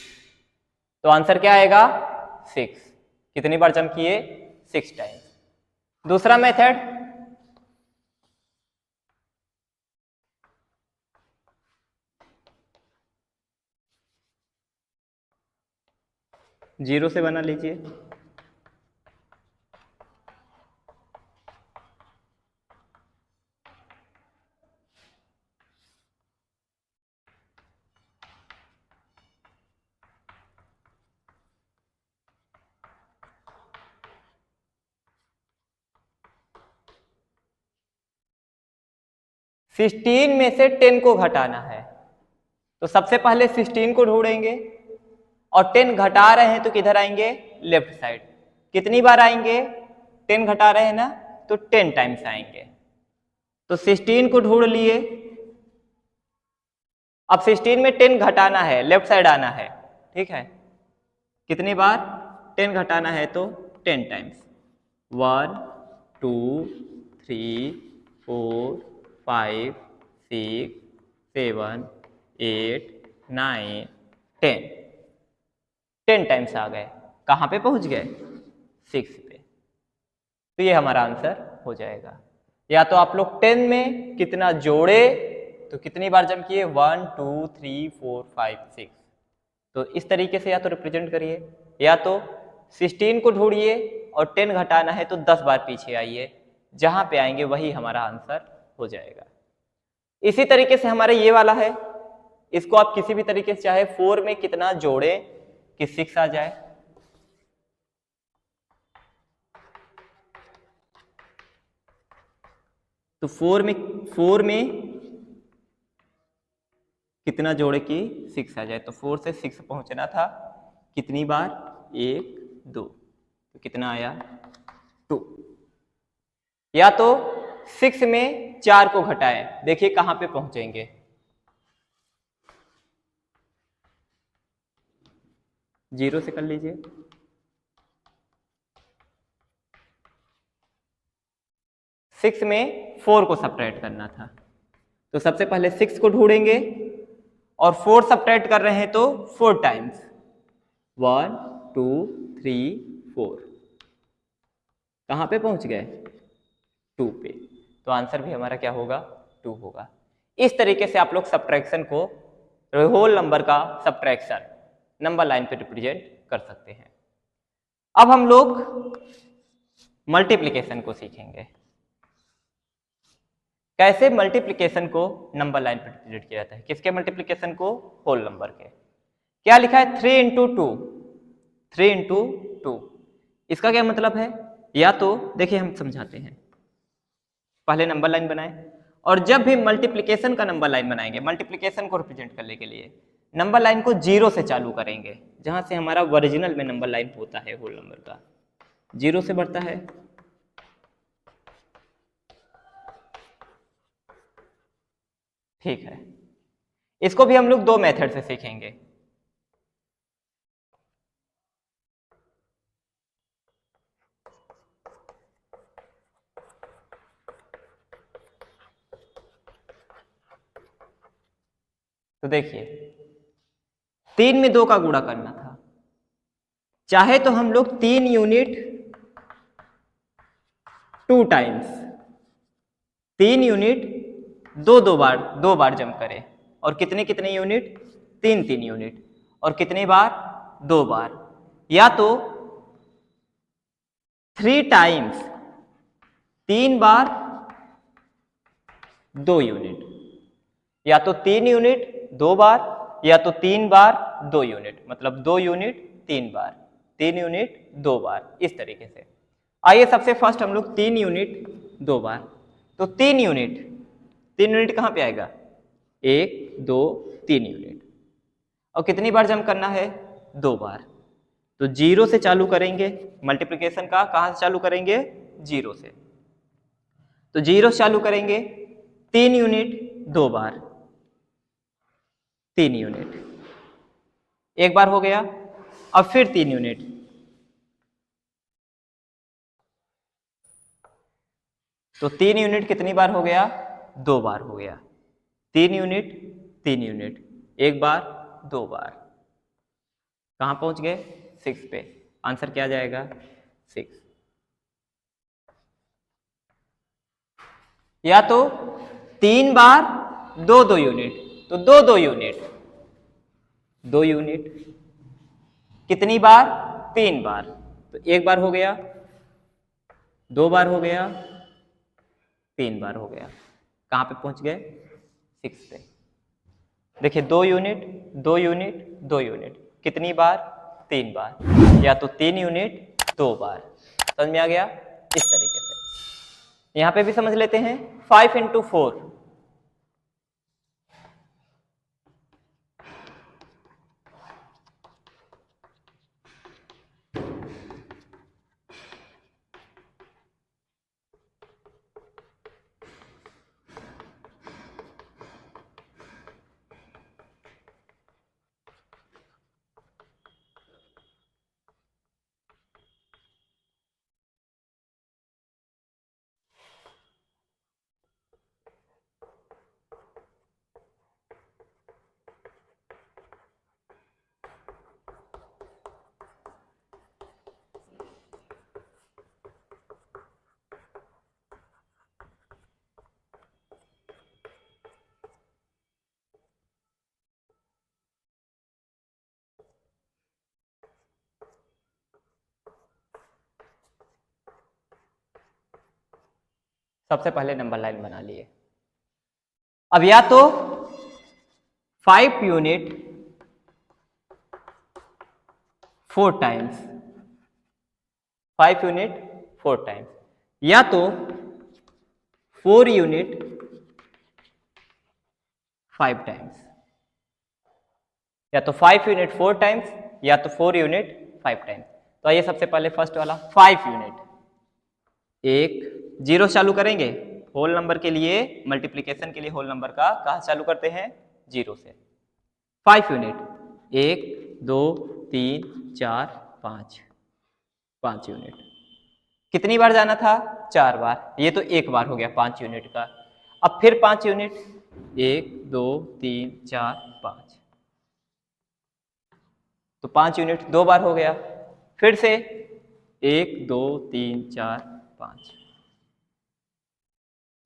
S1: तो आंसर क्या आएगा, 6। कितनी बार जंप किए, 6 टाइम्स। दूसरा मेथड, जीरो से बना लीजिए। सिक्सटीन में से 10 को घटाना है, तो सबसे पहले 16 को ढूंढेंगे, और 10 घटा रहे हैं तो किधर आएंगे, लेफ्ट साइड। कितनी बार आएंगे, 10 घटा रहे हैं ना, तो 10 टाइम्स आएंगे। तो 16 को ढूंढ लिए। अब 16 में 10 घटाना है, लेफ्ट साइड आना है, ठीक है। कितनी बार, 10 घटाना है तो 10 टाइम्स। 1 2 3 4 5 6 7 8 9 10। 10 टाइम्स आ गए, कहाँ पे पहुंच गए, 6 पे। तो ये हमारा आंसर हो जाएगा। या तो आप लोग 10 में कितना जोड़े, तो कितनी बार जंप किए, 1 2 3 4 5 6। तो इस तरीके से या तो रिप्रेजेंट करिए, या तो 16 को ढूंढिए और 10 घटाना है तो 10 बार पीछे आइए, जहां पे आएंगे वही हमारा आंसर हो जाएगा। इसी तरीके से हमारा ये वाला है, इसको आप किसी भी तरीके से चाहे 4 में कितना जोड़े कि 6 आ जाए। तो 4 में कितना जोड़े कि 6 आ जाए, तो 4 से 6 पहुंचना था, कितनी बार, 1 2, तो कितना आया, 2। या तो 6 में 4 को घटाएं, देखिए कहां पे पहुंचेंगे, जीरो से कर लीजिए। 6 में 4 को सब्ट्रैक्ट करना था, तो सबसे पहले 6 को ढूंढेंगे, और 4 सब्ट्रैक्ट कर रहे हैं तो 4 टाइम्स, 1 2 3 4। कहां पे पहुंच गए, 2 पे। तो आंसर भी हमारा क्या होगा, 2 होगा। इस तरीके से आप लोग सब्ट्रैक्शन को, होल नंबर का सब्ट्रैक्शन नंबर लाइन पे रिप्रेजेंट कर सकते हैं। अब हम लोग मल्टीप्लिकेशन को सीखेंगे, कैसे मल्टीप्लिकेशन को नंबर लाइन पर रिप्रेजेंट किया जाता है। किसके मल्टीप्लिकेशन को, होल नंबर के। क्या लिखा है, 3 इंटू 2, 3 इंटू 2। इसका क्या मतलब है, या तो देखिए हम समझाते हैं। पहले नंबर लाइन बनाए, और जब भी मल्टीप्लिकेशन का नंबर लाइन बनाएंगे, मल्टीप्लिकेशन को रिप्रेजेंट करने के लिए नंबर लाइन को 0 से चालू करेंगे, जहां से हमारा ओरिजिनल में नंबर लाइन होता है होल नंबर का, 0 से बढ़ता है। ठीक है, इसको भी हम लोग 2 मेथड से सीखेंगे। तो देखिए 3 में 2 का गुणा करना था, चाहे तो हम लोग 3 यूनिट 2 टाइम्स, 3 यूनिट दो बार जम करें, और कितने कितने यूनिट, 3 यूनिट, और कितनी बार, 2 बार, या तो 3 टाइम्स, 3 बार 2 यूनिट, या तो 3 यूनिट 2 बार, या तो 3 बार 2 यूनिट, मतलब 2 यूनिट 3 बार, 3 यूनिट 2 बार, इस तरीके से। आइए सबसे फर्स्ट हम लोग 3 यूनिट 2 बार, तो 3 यूनिट कहां पे आएगा, 1 2 3 यूनिट, और कितनी बार जम करना है, 2 बार। तो 0 से चालू करेंगे, मल्टीप्लिकेशन का कहां से चालू करेंगे, 0 से। तो 0 से चालू करेंगे, 3 यूनिट 2 बार, 3 यूनिट, एक बार हो गया, अब फिर 3 यूनिट, तो 3 यूनिट कितनी बार हो गया, 2 बार हो गया, 3 यूनिट 3 यूनिट, एक बार 2 बार, कहां पहुंच गए, 6 पे। आंसर क्या जाएगा, 6। या तो 3 बार 2 यूनिट, तो 2 यूनिट, 2 यूनिट, कितनी बार, 3 बार, तो एक बार हो गया, 2 बार हो गया, 3 बार हो गया, कहां पे पहुंच गए, 6 पे। देखिए 2 यूनिट 2 यूनिट 2 यूनिट, कितनी बार, 3 बार, या तो 3 यूनिट 2 बार, समझ में आ गया, इस तरीके से। यहां पे भी समझ लेते हैं, 5 इंटू 4, सबसे पहले नंबर लाइन बना लिए। अब या तो 5 यूनिट 4 टाइम्स, 5 यूनिट 4 टाइम्स, या तो 4 यूनिट 5 टाइम्स, या तो 5 यूनिट 4 टाइम्स, या तो 4 यूनिट 5 टाइम्स। तो आइए सबसे पहले फर्स्ट वाला 5 यूनिट, एक 0 चालू करेंगे, होल नंबर के लिए, मल्टीप्लिकेशन के लिए होल नंबर का कहाँ चालू करते हैं, 0 से। 5 यूनिट, 1 2 3 4 5, 5 यूनिट, कितनी बार जाना था, 4 बार, ये तो एक बार हो गया 5 यूनिट का। अब फिर 5 यूनिट, 1 2 3 4 5, तो 5 यूनिट 2 बार हो गया, फिर से 1 2 3 4 5,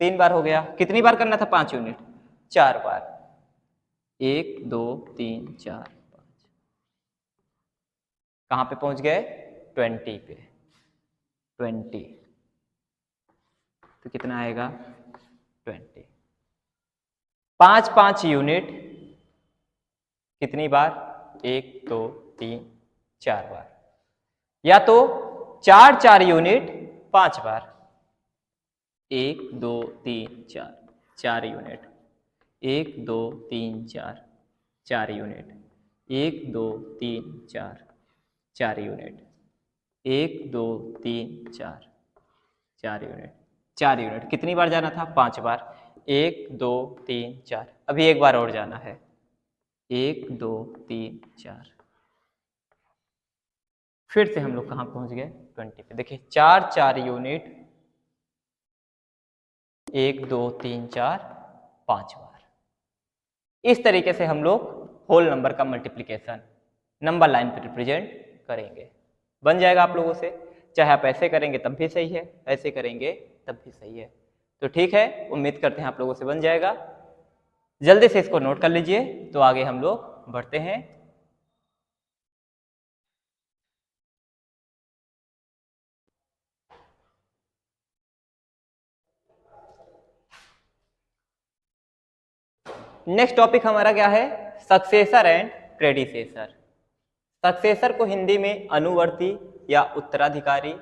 S1: 3 बार हो गया, कितनी बार करना था 5 यूनिट, 4 बार, 1 2 3 4 5, कहां पे पहुंच गए, 20 पे, 20, तो कितना आएगा, 20। 5 5 यूनिट, कितनी बार, 1 2 3 4 बार, या तो 4 4 यूनिट 5 बार, 1 2 3 4, 4 unit, 1 2 3 4, 4 unit, 1 2 3 4, 4 unit, 1 2 3 4, 4 unit, 4 unit, कितनी बार जाना था, 5 बार, 1 2 3 4, अभी एक बार और जाना है, 1 2 3 4, फिर से हम लोग कहां पहुंच गए, 20 पे। देखिए 4 4 यूनिट, 1 2 3 4 5 बार, इस तरीके से हम लोग होल नंबर का मल्टीप्लिकेशन नंबर लाइन पर रिप्रेजेंट करेंगे। बन जाएगा आप लोगों से, चाहे आप ऐसे करेंगे तब भी सही है, ऐसे करेंगे तब भी सही है। तो ठीक है, उम्मीद करते हैं आप लोगों से बन जाएगा। जल्दी से इसको नोट कर लीजिए, तो आगे हम लोग बढ़ते हैं। नेक्स्ट टॉपिक हमारा क्या है? Successor and predecessor. सक्सेसर को हिंदी में अनुवर्ती या उत्तराधिकारी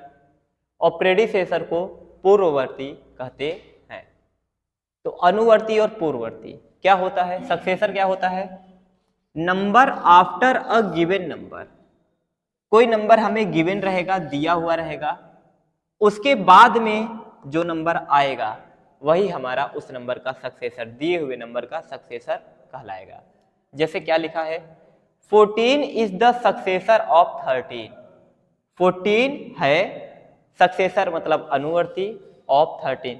S1: और प्रेडिसेसर को पूर्ववर्ती कहते हैं। तो अनुवर्ती और पूर्ववर्ती क्या होता है? सक्सेसर क्या होता है? Number after a given number. कोई नंबर हमें गिवन रहेगा, दिया हुआ रहेगा, उसके बाद में जो नंबर आएगा वही हमारा उस नंबर का सक्सेसर, दिए हुए नंबर का सक्सेसर कहलाएगा। जैसे क्या लिखा है? 14 इज द सक्सेसर ऑफ 13। 14 है सक्सेसर मतलब अनुवर्ती ऑफ 13,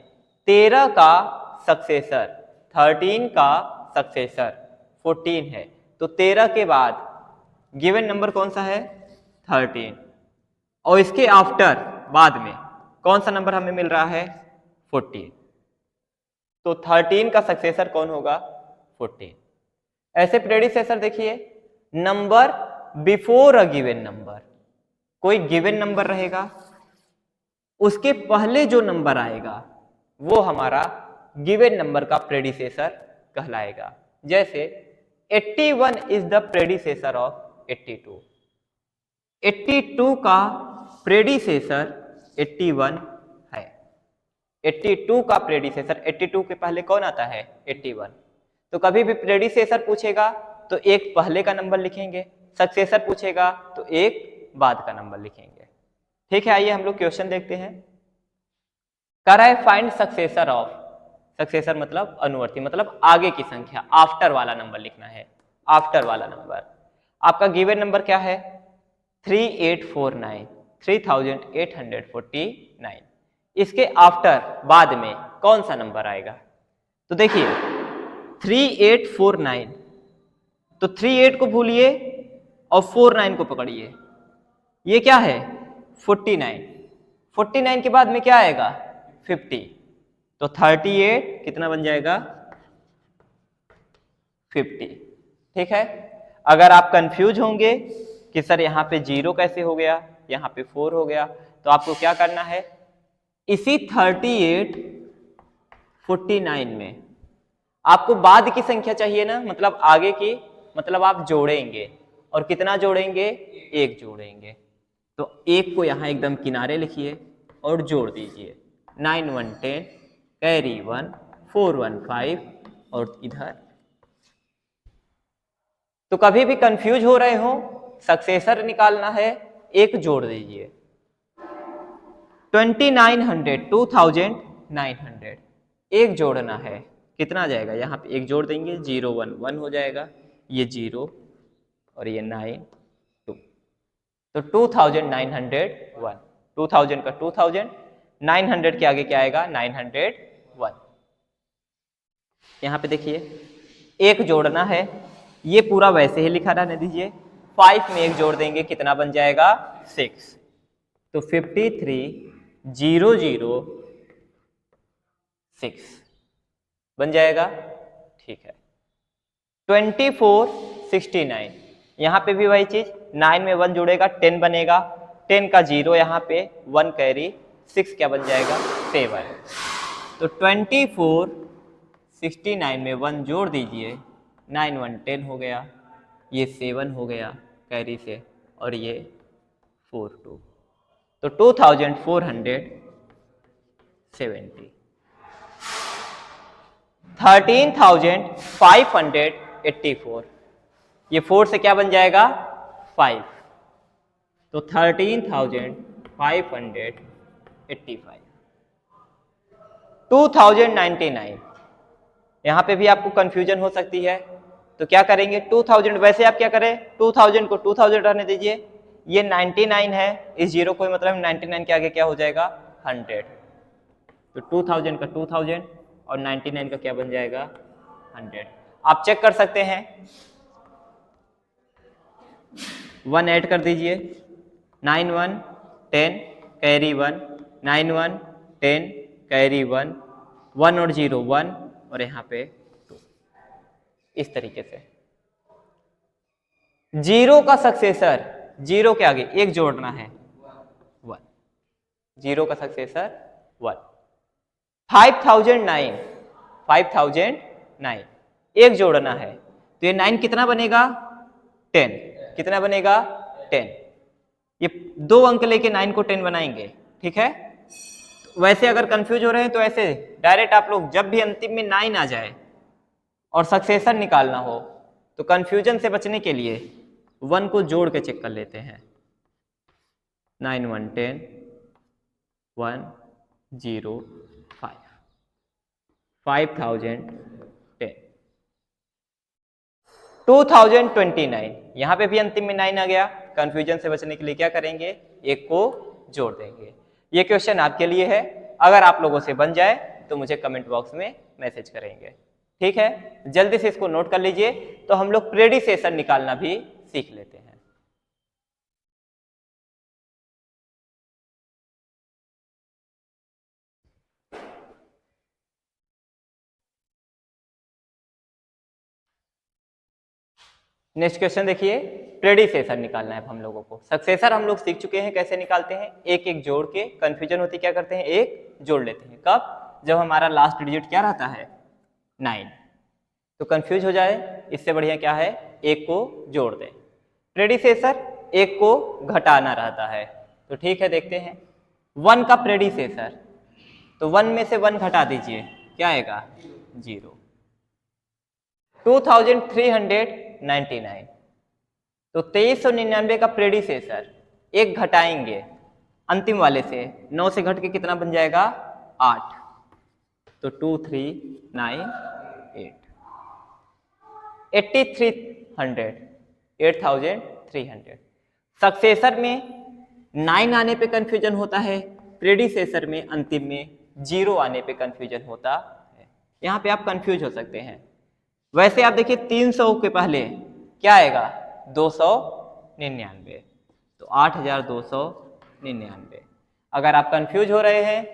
S1: 13 का सक्सेसर, 13 का सक्सेसर 14 है। तो 13 के बाद गिवन नंबर कौन सा है? 13, और इसके आफ्टर बाद में कौन सा नंबर हमें मिल रहा है? 14। तो 13 का सक्सेसर कौन होगा? 14। ऐसे प्रेडिसेसर देखिए, number before a given number. कोई गिवन नंबर रहेगा, उसके पहले जो नंबर आएगा वो हमारा गिवन नंबर का प्रेडिसेसर कहलाएगा। जैसे 81 इज द प्रेडिसेसर ऑफ 82। 82 का प्रेडिसेसर 81 है। 82 का प्रेडिसेसर, 82 के पहले कौन आता है? 81। तो कभी भी प्रेडिसेसर पूछेगा तो एक पहले का नंबर लिखेंगे, सक्सेसर पूछेगा तो एक बाद का नंबर लिखेंगे। ठीक है, आइए हम लोग क्वेश्चन देखते हैं। कर है फाइंड सक्सेसर ऑफ, सक्सेसर मतलब अनुवर्ती, मतलब आगे की संख्या, आफ्टर वाला नंबर लिखना है। आफ्टर वाला नंबर आपका गिवन नंबर क्या है? 3849, 3849। इसके आफ्टर बाद में कौन सा नंबर आएगा? तो देखिए 3849, तो 38 को भूलिए और 49 को पकड़िए, ये क्या है? 49। 49 के बाद में क्या आएगा? 50। तो 38 कितना बन जाएगा? 50। ठीक है, अगर आप कंफ्यूज होंगे कि सर यहाँ पे 0 कैसे हो गया, यहाँ पे 4 हो गया, तो आपको क्या करना है? इसी 38 49 में आपको बाद की संख्या चाहिए ना, मतलब आगे की, मतलब आप जोड़ेंगे, और कितना जोड़ेंगे? एक जोड़ेंगे। तो एक को यहां एकदम किनारे लिखिए और जोड़ दीजिए। 9 1 10, कैरी 1, 4 1 5, और इधर। तो कभी भी कंफ्यूज हो रहे हो, सक्सेसर निकालना है, एक जोड़ दीजिए। 2900, 2900, एक जोड़ना है, कितना आ जाएगा? यहाँ पे एक जोड़ देंगे, 0 1 1 हो जाएगा, ये 0 और ये 9 2। तो 2901, 2000 का 2000, 900 के आगे क्या आएगा? 901। यहाँ पे देखिए एक जोड़ना है, ये पूरा वैसे ही लिखा रहने दीजिए। 5 में एक जोड़ देंगे, कितना बन जाएगा? 6। तो 53006 बन जाएगा। ठीक है, 2469, यहाँ पे भी वही चीज, 9 में 1 जुड़ेगा, 10 बनेगा, 10 का 0 यहाँ पे, 1 कैरी, 6 क्या बन जाएगा? 7। तो 2469 में 1 जोड़ दीजिए, 9 1 10 हो गया, ये 7 हो गया कैरी से, और ये 4 2। तो 2470। 13,584, ये 4 से क्या बन जाएगा? 5। तो 13,585। 2099, यहां पे भी आपको कंफ्यूजन हो सकती है, तो क्या करेंगे? 2000, वैसे आप क्या करें? 2000 को 2000 रहने दीजिए, ये 99 है, इस 0 कोई मतलब 99 के आगे क्या हो जाएगा? 100। तो 2000 का 2000 और 99 का क्या बन जाएगा? 100। आप चेक कर सकते हैं, 1 ऐड कर दीजिए, 9 1 10 कैरी 1, 9 1 10 कैरी 1, 1 और 0 1 और यहाँ पे 2। इस तरीके से जीरो का सक्सेसर, जीरो के आगे एक जोड़ना है 1, जीरो का सक्सेसर 1। 5009, 5009 एक जोड़ना है तो ये 9 कितना बनेगा 10, कितना बनेगा 10। ये 2 अंक लेके 9 को 10 बनाएंगे, ठीक है। तो वैसे अगर कंफ्यूज हो रहे हैं तो ऐसे डायरेक्ट आप लोग जब भी अंतिम में 9 आ जाए और सक्सेसर निकालना हो तो कंफ्यूजन से बचने के लिए 1 को जोड़ के चेक कर लेते हैं। 9 1 10 1 0 5 5010 2029, यहां पे भी अंतिम में 9 आ गया। कंफ्यूजन से बचने के लिए क्या करेंगे, एक को जोड़ देंगे। ये क्वेश्चन आपके लिए है, अगर आप लोगों से बन जाए तो मुझे कमेंट बॉक्स में मैसेज करेंगे, ठीक है। जल्दी से इसको नोट कर लीजिए, तो हम लोग प्रेडिसेशन निकालना भी सीख लेते हैं। नेक्स्ट क्वेश्चन देखिए, प्रेडिसेशन निकालना है हम लोगों को। सक्सेसर हम लोग सीख चुके हैं कैसे निकालते हैं, एक एक जोड़ के। कंफ्यूजन होती क्या करते हैं, एक जोड़ लेते हैं, कब, जब हमारा लास्ट डिजिट क्या रहता है 9, तो कंफ्यूज हो जाए, इससे बढ़िया क्या है, एक को जोड़ दें। प्रेडिसेसर एक को घटाना रहता है, तो ठीक है देखते हैं। 1 का प्रेडिसेसर, तो 1 में से 1 घटा दीजिए, क्या आएगा 0। 2399, तो 2399 का प्रेडिसेसर एक घटाएंगे अंतिम वाले से, 9 से घट के कितना बन जाएगा 8, तो 2398। 8300, सक्सेसर में 9 आने पे कंफ्यूजन होता है, प्रेडिसेसर में अंतिम में 0 आने पे कंफ्यूजन होता है। यहाँ पे आप कंफ्यूज हो सकते हैं। वैसे आप देखिए 300 के पहले क्या आएगा 299, तो 8299। अगर आप कंफ्यूज हो रहे हैं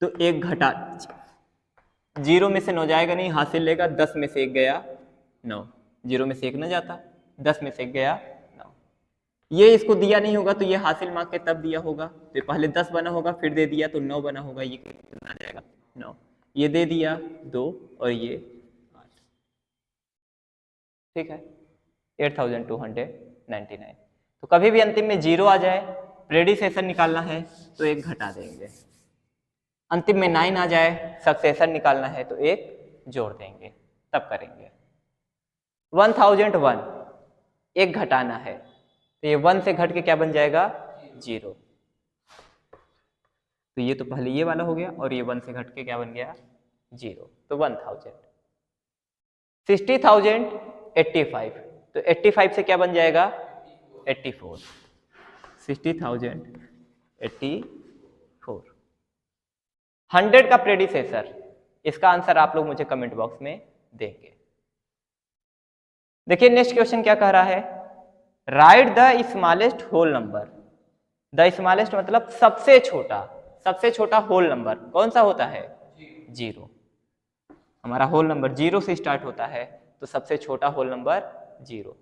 S1: तो एक घटा, 0 में से 9 जाएगा नहीं, हासिल लेगा, 10 में से 1 गया 9, 0 में से 1 न जाता, 10 में से 1 गया 9। ये इसको दिया नहीं होगा तो ये हासिल मार्क के तब दिया होगा, तो पहले 10 बना होगा, फिर दे दिया तो 9 बना होगा, ये कितना आ जाएगा 9, ये दे दिया 2 और ये 8, ठीक है 8299। तो कभी भी अंतिम में 0 आ जाए, प्रेडिसेशन निकालना है तो एक घटा देंगे, अंतिम में 9 आ जाए, सक्सेसर निकालना है तो एक जोड़ देंगे, तब करेंगे। 1001 एक घटाना है, तो ये 1 से घट के क्या बन जाएगा 0, तो ये तो पहले ये वाला हो गया और ये 1 से घट के क्या बन गया 0, तो 1000। 60,085, तो 85 से क्या बन जाएगा 84, 60,084। 100 का प्रेडिसेसर, इसका आंसर आप लोग मुझे कमेंट बॉक्स में देंगे। देखिए नेक्स्ट क्वेश्चन क्या कह रहा है, write the smallest whole number. The smallest मतलब सबसे छोटा होल नंबर कौन सा होता है 0। हमारा होल नंबर 0 से स्टार्ट होता है, तो सबसे छोटा होल नंबर 0।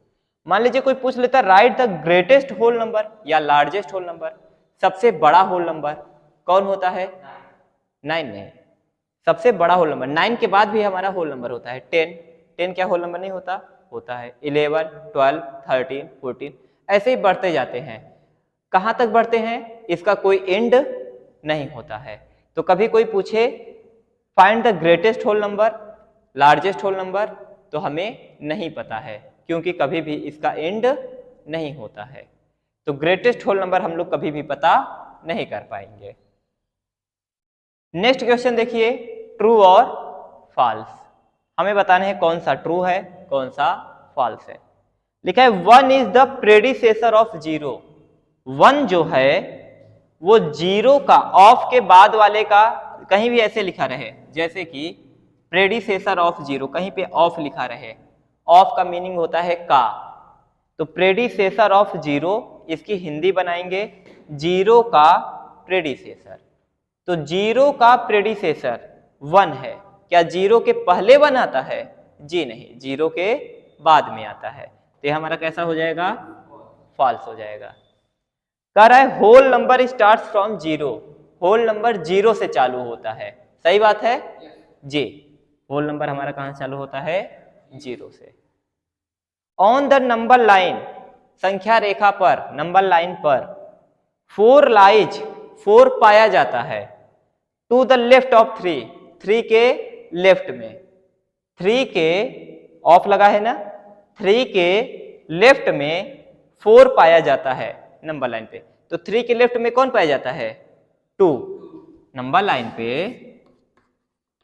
S1: मान लीजिए कोई पूछ लेता write the greatest whole number या लार्जेस्ट होल नंबर, सबसे बड़ा होल नंबर कौन होता है 9 नहीं, सबसे बड़ा होल नंबर 9 के बाद भी हमारा होल नंबर होता है 10। 10 क्या होल नंबर नहीं होता, होता है 11 12 13 14, ऐसे ही बढ़ते जाते हैं। कहाँ तक बढ़ते हैं इसका कोई एंड नहीं होता है। तो कभी कोई पूछे find the greatest whole number, largest whole number, तो हमें नहीं पता है, क्योंकि कभी भी इसका एंड नहीं होता है। तो ग्रेटेस्ट होल नंबर हम लोग कभी भी पता नहीं कर पाएंगे। नेक्स्ट क्वेश्चन देखिए, ट्रू और फॉल्स। हमें बताना है कौन सा ट्रू है कौन सा फॉल्स है। लिखा है 1 इज द प्रेडिसेसर ऑफ 0। 1 जो है वो 0 का, ऑफ के बाद वाले का, कहीं भी ऐसे लिखा रहे जैसे कि प्रेडिसेसर ऑफ जीरो, कहीं पे ऑफ लिखा रहे, ऑफ का मीनिंग होता है का, तो प्रेडिसेसर ऑफ जीरो, इसकी हिंदी बनाएंगे जीरो का प्रेडिसेसर। तो जीरो का प्रेडिसेसर 1 है, क्या जीरो के पहले 1 आता है? जी नहीं, जीरो के बाद में आता है, तो ये हमारा कैसा हो जाएगा? फॉल्स हो जाएगा। कह रहा है whole number start from zero, whole number zero से चालू होता है, सही बात है जी। होल नंबर हमारा कहां चालू होता है? जीरो से। ऑन द नंबर लाइन, संख्या रेखा पर, नंबर लाइन पर 4 लाइज, 4 पाया जाता है टू द लेफ्ट ऑफ 3, 3 के लेफ्ट में, 3 के ऑफ लगा है ना, 3 के लेफ्ट में 4 पाया जाता है नंबर लाइन पे। तो 3 के लेफ्ट में कौन पाया जाता है? 2। नंबर लाइन पे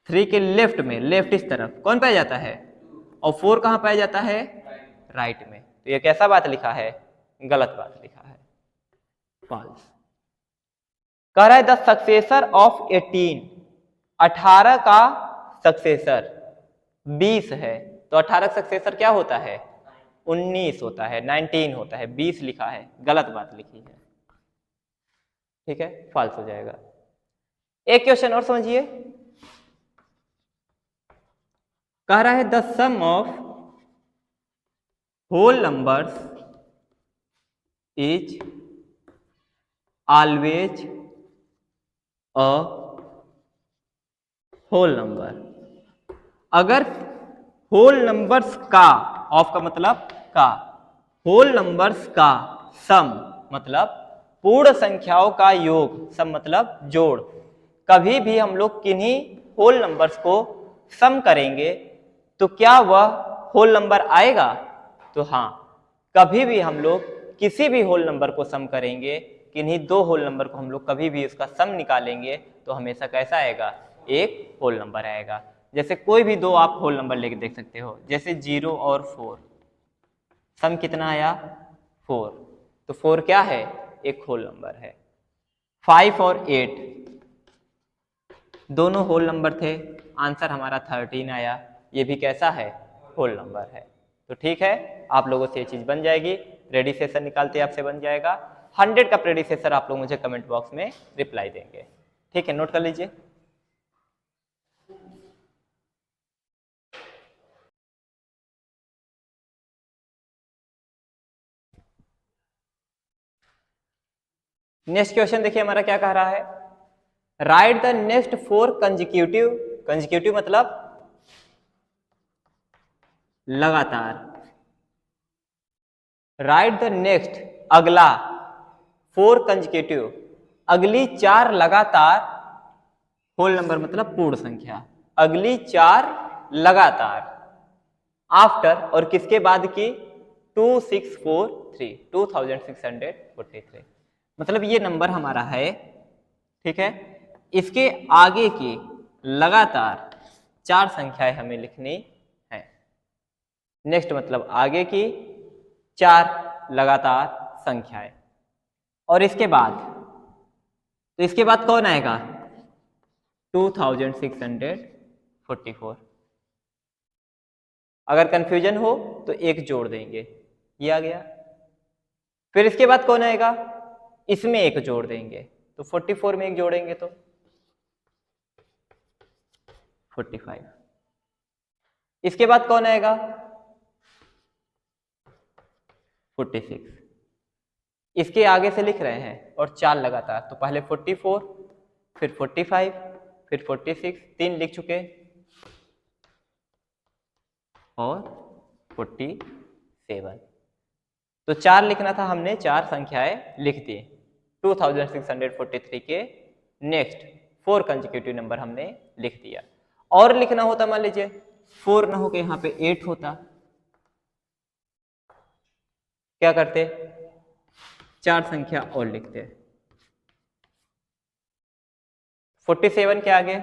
S1: 3 के लेफ्ट में, लेफ्ट इस तरफ कौन पाया जाता है? और 4 कहां पाया जाता है? राइट में। तो ये कैसा बात लिखा है? गलत बात लिखा है, फॉल्स। कह रहा है द सक्सेसर ऑफ 18, 18 का सक्सेसर 20 है, तो 18 सक्सेसर क्या होता है? 19 होता है, 19 होता है, 20 लिखा है, गलत बात लिखी है, ठीक है, फॉल्स हो जाएगा। एक क्वेश्चन और समझिए, कह रहा है the sum of whole numbers is always a whole number. अगर होल नंबर्स का, ऑफ का मतलब का, होल नंबर्स का सम मतलब पूर्ण संख्याओं का योग, सम मतलब जोड़, कभी भी हम लोग किन्हीं होल नंबर्स को सम करेंगे तो क्या वह होल नंबर आएगा? तो हाँ, कभी भी हम लोग किसी भी होल नंबर को सम करेंगे, किन्हीं दो होल नंबर को हम लोग कभी भी उसका सम निकालेंगे तो हमेशा कैसा आएगा? एक होल नंबर आएगा। जैसे कोई भी दो आप होल नंबर लेके देख सकते हो, जैसे 0 और 4, सम कितना आया? 4, तो 4 क्या है? एक होल नंबर है। 5 और 8 दोनों होल नंबर थे, आंसर हमारा 13 आया, ये भी कैसा है? होल नंबर है। तो ठीक है, आप लोगों से ये चीज बन जाएगी, प्रेडिसेसर निकालते आपसे बन जाएगा। 100 का प्रेडिसेसर आप लोग मुझे कमेंट बॉक्स में रिप्लाई देंगे, ठीक है, नोट कर लीजिए। नेक्स्ट क्वेश्चन देखिए हमारा क्या कह रहा है, write the next 4 consecutive, consecutive मतलब लगातार, राइट द नेक्स्ट अगला, 4 कंजिक्यूटिव अगली 4 लगातार होल नंबर मतलब पूर्ण संख्या, अगली 4 लगातार, आफ्टर और किसके बाद की? 2643, 2643, मतलब ये नंबर हमारा है, ठीक है, इसके आगे की लगातार 4 संख्याएं हमें लिखनी है। नेक्स्ट मतलब आगे की 4 लगातार संख्याएं, और इसके बाद, तो इसके बाद कौन आएगा? 2644। अगर कंफ्यूजन हो तो एक जोड़ देंगे, ये आ गया। फिर इसके बाद कौन आएगा? इसमें एक जोड़ देंगे, तो 44 में एक जोड़ेंगे तो 45। इसके बाद कौन आएगा? 46। इसके आगे से लिख रहे हैं और 4 लगातार, तो पहले 44, फिर 45, फिर 46, 3 लिख चुके, और 47, तो 4 लिखना था, हमने 4 संख्याएं लिख दी। 2643 के नेक्स्ट 4 कंसेक्यूटिव नंबर हमने लिख दिया। और लिखना होता, मान लीजिए 4 ना हो के यहाँ पे 8 होता, क्या करते? 4 संख्या और लिखते। 47 के आगे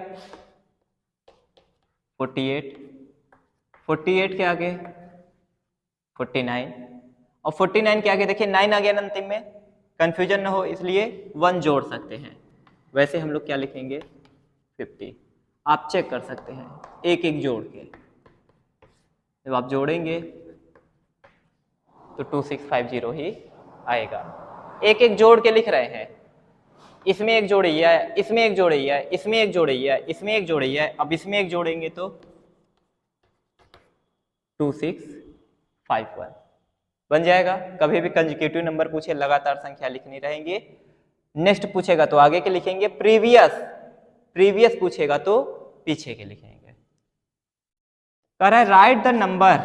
S1: 48, 48 के आगे 49, और 49 के आगे देखिए 9 आ गया ना अंतिम में, कंफ्यूजन ना हो इसलिए 1 जोड़ सकते हैं। वैसे हम लोग क्या लिखेंगे? 50। आप चेक कर सकते हैं एक एक जोड़ के। जब आप जोड़ेंगे तो 2650 ही आएगा। एक एक जोड़ के लिख रहे हैं, इसमें एक जोड़िया है, इसमें एक जोड़िया है, इसमें एक जोड़िया है, इसमें एक जोड़िया है। अब इसमें एक जोड़ेंगे तो 2651 बन जाएगा। कभी भी कंसेक्यूटिव नंबर पूछे लगातार संख्या लिखनी रहेंगी। नेक्स्ट पूछेगा तो आगे के लिखेंगे, प्रीवियस पूछेगा तो पीछे के लिखेंगे। कह रहा है राइट द नंबर,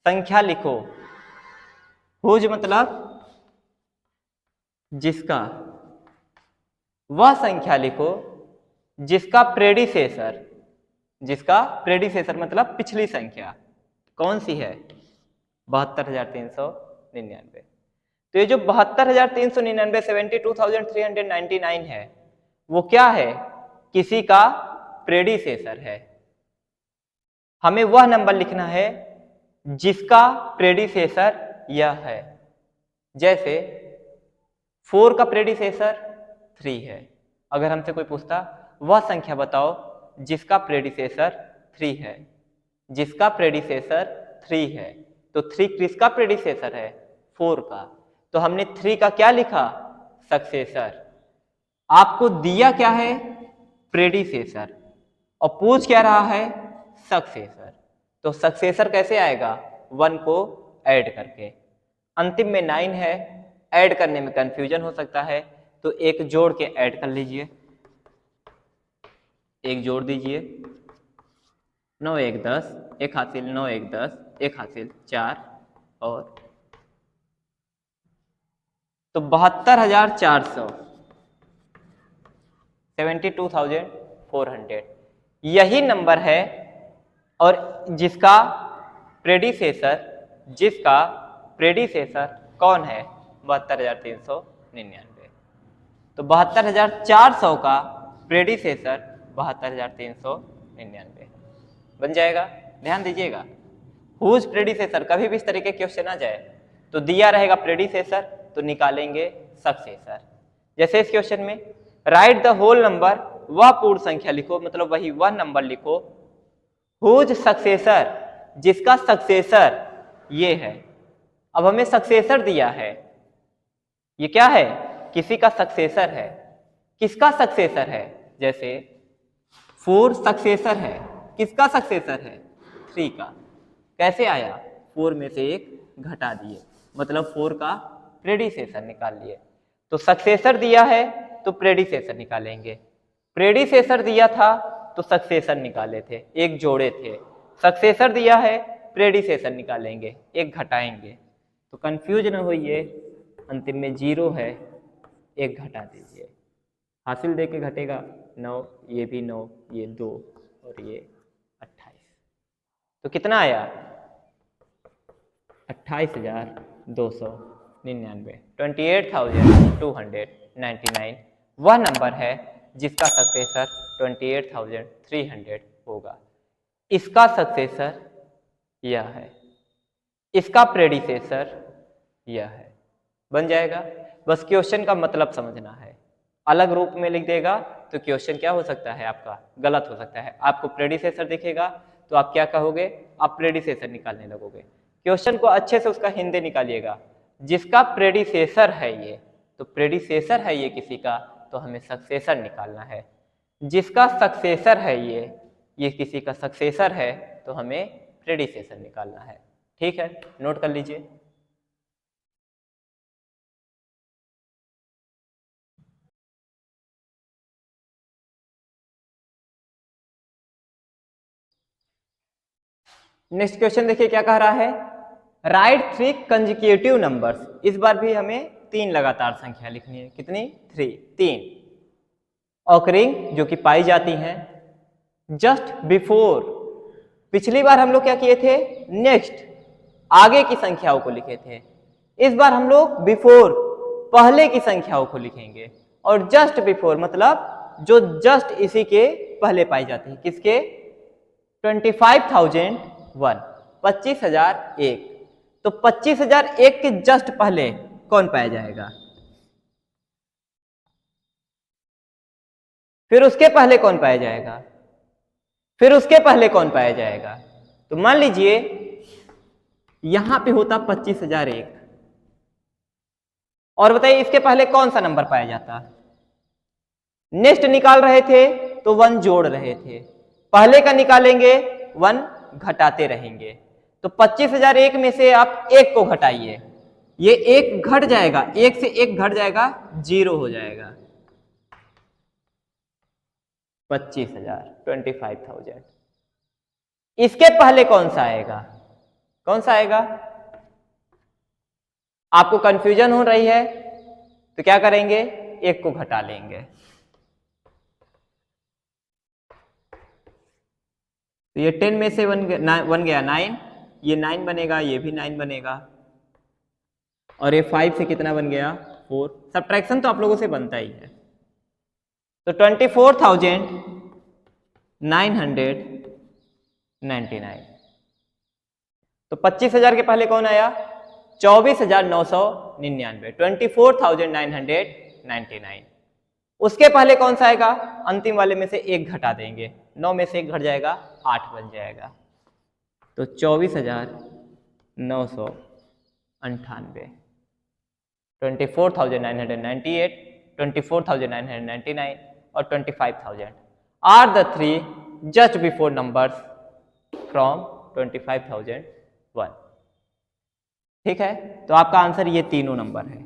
S1: संख्या लिखो, हुज मतलब जिसका, वह संख्या लिखो जिसका प्रेडिसेसर मतलब पिछली संख्या कौन सी है, 72,399। तो ये जो 72,399 72,399 है वो क्या है, किसी का प्रेडिसेसर है। हमें वह नंबर लिखना है जिसका प्रेडिसेसर यह है। जैसे 4 का प्रेडिसेसर 3 है। अगर हमसे कोई पूछता वह संख्या बताओ जिसका प्रेडिसेसर 3 है, जिसका प्रेडिसेसर 3 है, तो 3 किसका प्रेडिसेसर है, 4 का। तो हमने 3 का क्या लिखा, सक्सेसर। आपको दिया क्या है, प्रेडिसेसर, और पूछ क्या रहा है, सक्सेसर। तो सक्सेसर कैसे आएगा, 1 को ऐड करके। अंतिम में 9 है, ऐड करने में कंफ्यूजन हो सकता है तो एक जोड़ के ऐड कर लीजिए, एक जोड़ दीजिए, 9 1 10, एक हासिल 9 1 10, एक हासिल 4 और तो 72,400 72,400 यही नंबर है। और जिसका प्रेडिसेसर कौन है, 72,399। तो 72,400 का प्रेडिसेसर 72,399 बन जाएगा। ध्यान दीजिएगा, हुज प्रेडिसेसर, कभी भी इस तरह के क्वेश्चन आ जाए तो दिया रहेगा प्रेडिसेसर तो निकालेंगे सक्सेसर। जैसे इस क्वेश्चन में राइट द होल नंबर, वह पूर्ण संख्या लिखो, मतलब वह नंबर लिखो हुज सक्सेसर, जिसका सक्सेसर ये है। अब हमें सक्सेसर दिया है, ये क्या है, किसी का सक्सेसर है। किसका सक्सेसर है, जैसे 4 सक्सेसर है, किसका सक्सेसर है, 3 का। कैसे आया, 4 में से 1 घटा दिए, मतलब 4 का प्रेडिसेसर निकाल लिए। तो सक्सेसर दिया है तो प्रेडिसेसर निकालेंगे, प्रेडिसेसर दिया था तो सक्सेसर निकाले थे, एक जोड़े थे। सक्सेसर दिया है, प्रेडिसेसर निकालेंगे, एक घटाएंगे। तो कंफ्यूज न होइए, अंतिम में 0 है, एक घटा दीजिए, हासिल दे के घटेगा 9, ये भी 9, ये 2 और ये 28। तो कितना आया, 28,299, 28,299 वह नंबर है जिसका सक्सेसर 28,300 होगा। इसका सक्सेसर यह है, इसका प्रेडिसेसर यह है। बन जाएगा। बस क्वेश्चन का मतलब समझना है, अलग रूप में लिख देगा तो क्वेश्चन क्या हो सकता है, आपका गलत हो सकता है। आपको प्रेडिसेसर दिखेगा तो आप क्या कहोगे, आप प्रेडिसेसर निकालने लगोगे। क्वेश्चन को अच्छे से उसका हिंदी निकालिएगा, जिसका प्रेडिसेसर है ये, तो प्रेडिसेसर है ये किसी का, तो हमें सक्सेसर निकालना है। जिसका सक्सेसर है ये किसी का सक्सेसर है, तो हमें प्रेडिसेसर निकालना है। ठीक है, नोट कर लीजिए। नेक्स्ट क्वेश्चन देखिए क्या कह रहा है, राइट 3 कंजिक्यूटिव नंबर्स। इस बार भी हमें 3 लगातार संख्या लिखनी है। कितनी, 3 ऑकरिंग, जो कि पाई जाती हैं जस्ट बिफोर। पिछली बार हम लोग क्या किए थे, नेक्स्ट आगे की संख्याओं को लिखे थे। इस बार हम लोग बिफोर पहले की संख्याओं को लिखेंगे, और जस्ट बिफोर मतलब जो जस्ट इसी के पहले पाई जाती है। किसके, 25,001, 25,001। तो 25,001 के जस्ट पहले कौन पाया जाएगा, फिर उसके पहले कौन पाया जाएगा, फिर उसके पहले कौन पाया जाएगा? तो मान लीजिए यहां पे होता 25,001 और बताइए इसके पहले कौन सा नंबर पाया जाता? नेक्स्ट निकाल रहे थे तो 1 जोड़ रहे थे, पहले का निकालेंगे 1 घटाते रहेंगे। तो 25,001 में से आप एक को घटाइए, ये एक घट जाएगा, एक से एक घट जाएगा, 0 हो जाएगा। 25,000 इसके पहले कौन सा आएगा? कौन सा आएगा? आपको कंफ्यूजन हो रही है तो क्या करेंगे? एक को घटा लेंगे। तो ये 10 में से 1 गया 9, ये 9 बनेगा, ये भी 9 बनेगा, और ये 5 से कितना बन गया? 4। सब्ट्रैक्शन तो आप लोगों से बनता ही है। तो 24,999। तो 25,000 के पहले कौन आया? 24,999, 24,999। उसके पहले कौन सा आएगा? अंतिम वाले में से एक घटा देंगे, 9 में से एक घट जाएगा, 8 बन जाएगा। तो 24,998, 24,998, 24,999 और 25,000 are the 3 just before numbers from 25,001। ठीक है, तो आपका आंसर ये तीनों नंबर है।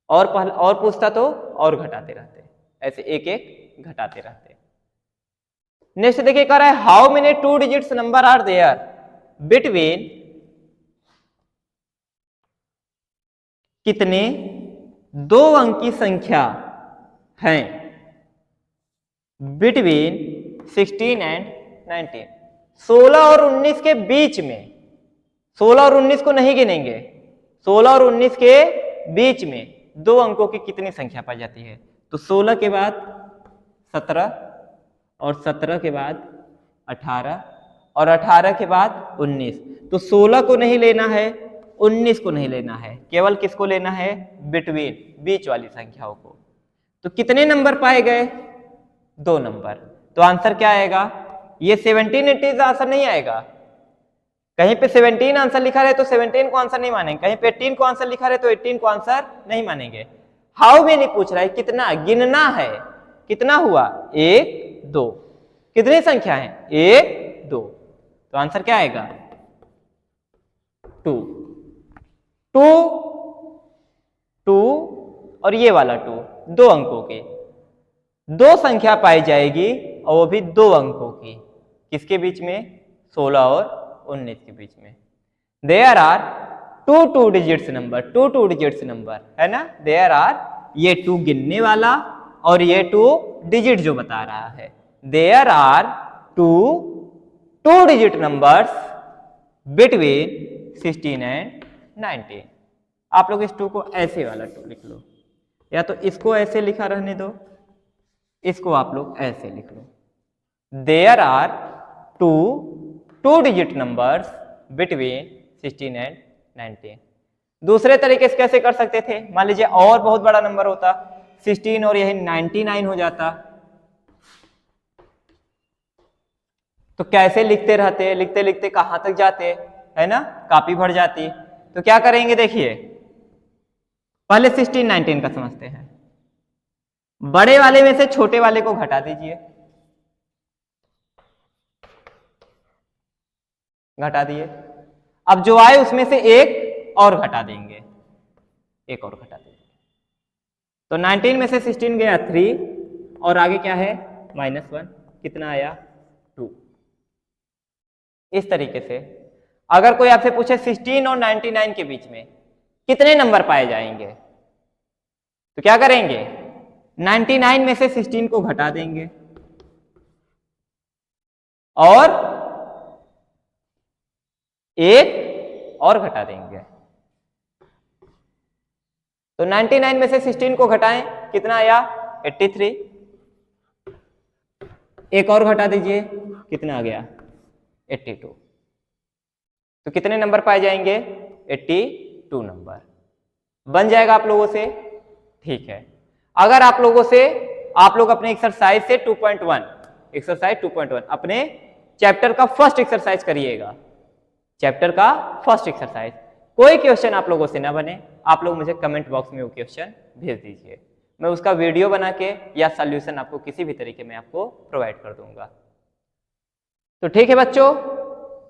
S1: और पूछता तो और घटाते रहते, ऐसे एक एक घटाते रहते। नेक्स्ट देखिए कह रहा है how many 2 digits number are there between, कितने 2 अंक की संख्या हैं बिटवीन 16 एंड 19, 16 और 19 के बीच में। 16 और 19 को नहीं गिनेंगे, 16 और 19 के बीच में 2 अंकों की कितनी संख्या पाई जाती है? तो 16 के बाद 17 और 17 के बाद 18 और 18 के बाद 19। तो 16 को नहीं लेना है, 19 को नहीं लेना है, केवल किसको लेना है? बिटवीन, बीच वाली संख्याओं को। तो कितने नंबर पाए गए? 2 नंबर। तो आंसर क्या आएगा? ये 17 80 आंसर नहीं आएगा। कहीं पे 17 आंसर लिखा रहे तो 17 को आंसर नहीं मानेंगे, कहीं पे 18 को आंसर लिखा रहे तो 18 को आंसर नहीं मानेंगे। हाउ मेनी पूछ रहा है, कितना गिनना है। कितना हुआ? 1 2। कितनी संख्या है? 1 2। तो आंसर क्या आएगा? 2 2 2 और ये वाला 2, 2 अंकों की 2 संख्या पाई जाएगी, और वो भी 2 अंकों की। किसके बीच में? 16 और 19 के बीच में। There are 2 digits number, 2 digits number है ना। देयर आर, ये 2 गिनने वाला और ये 2 डिजिट जो बता रहा है। There are 2 digit numbers between 16 and 19। आप लोग इस 2 को ऐसे वाला 2 लिख लो, या तो इसको ऐसे लिखा रहने दो, इसको आप लोग ऐसे लिख लो। There are 2 digit numbers between 16 and 19। दूसरे तरीके से कैसे कर सकते थे? मान लीजिए और बहुत बड़ा नंबर होता, 16 और यही 99 हो जाता, तो कैसे लिखते रहते, लिखते लिखते कहां तक जाते, है ना, काफी भर जाती। तो क्या करेंगे देखिए, पहले 16 19 का समझते हैं। बड़े वाले में से छोटे वाले को घटा दीजिए, घटा दिए। अब जो आए उसमें से एक और घटा देंगे, एक और घटा देंगे। तो 19 में से 16 गया 3, और आगे क्या है? -1। कितना आया? 2। इस तरीके से अगर कोई आपसे पूछे 16 और 99 के बीच में कितने नंबर पाए जाएंगे, तो क्या करेंगे? 99 में से 16 को घटा देंगे और एक और घटा देंगे। तो 99 में से 16 को घटाएं, कितना आया? 83। एक और घटा दीजिए, कितना आ गया? 82। तो कितने नंबर पाए जाएंगे? 82 नंबर बन जाएगा आप लोगों से। ठीक है, अगर आप लोग अपने एक्सरसाइज से 2.1 एक्सरसाइज 2.1 अपने चैप्टर का फर्स्ट एक्सरसाइज करिएगा, चैप्टर का फर्स्ट एक्सरसाइज। कोई क्वेश्चन आप लोगों से ना बने, आप लोग मुझे कमेंट बॉक्स में वो क्वेश्चन भेज दीजिए, मैं उसका वीडियो बना के या सॉल्यूशन आपको किसी भी तरीके में आपको प्रोवाइड कर दूंगा। तो ठीक है बच्चों,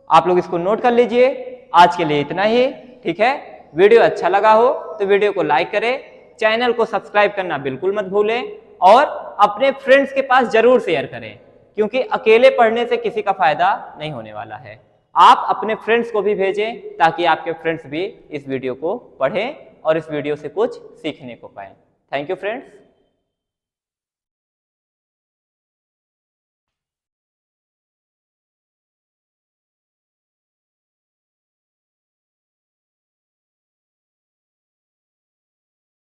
S1: आप लोग इसको नोट कर लीजिए। आज के लिए इतना ही, ठीक है। वीडियो अच्छा लगा हो तो वीडियो को लाइक करें, चैनल को सब्सक्राइब करना बिल्कुल मत भूलें और अपने फ्रेंड्स के पास जरूर शेयर करें, क्योंकि अकेले पढ़ने से किसी का फायदा नहीं होने वाला है। आप अपने फ्रेंड्स को भी भेजें ताकि आपके फ्रेंड्स भी इस वीडियो को पढ़ें और इस वीडियो से कुछ सीखने को पाएं। Thank you friends.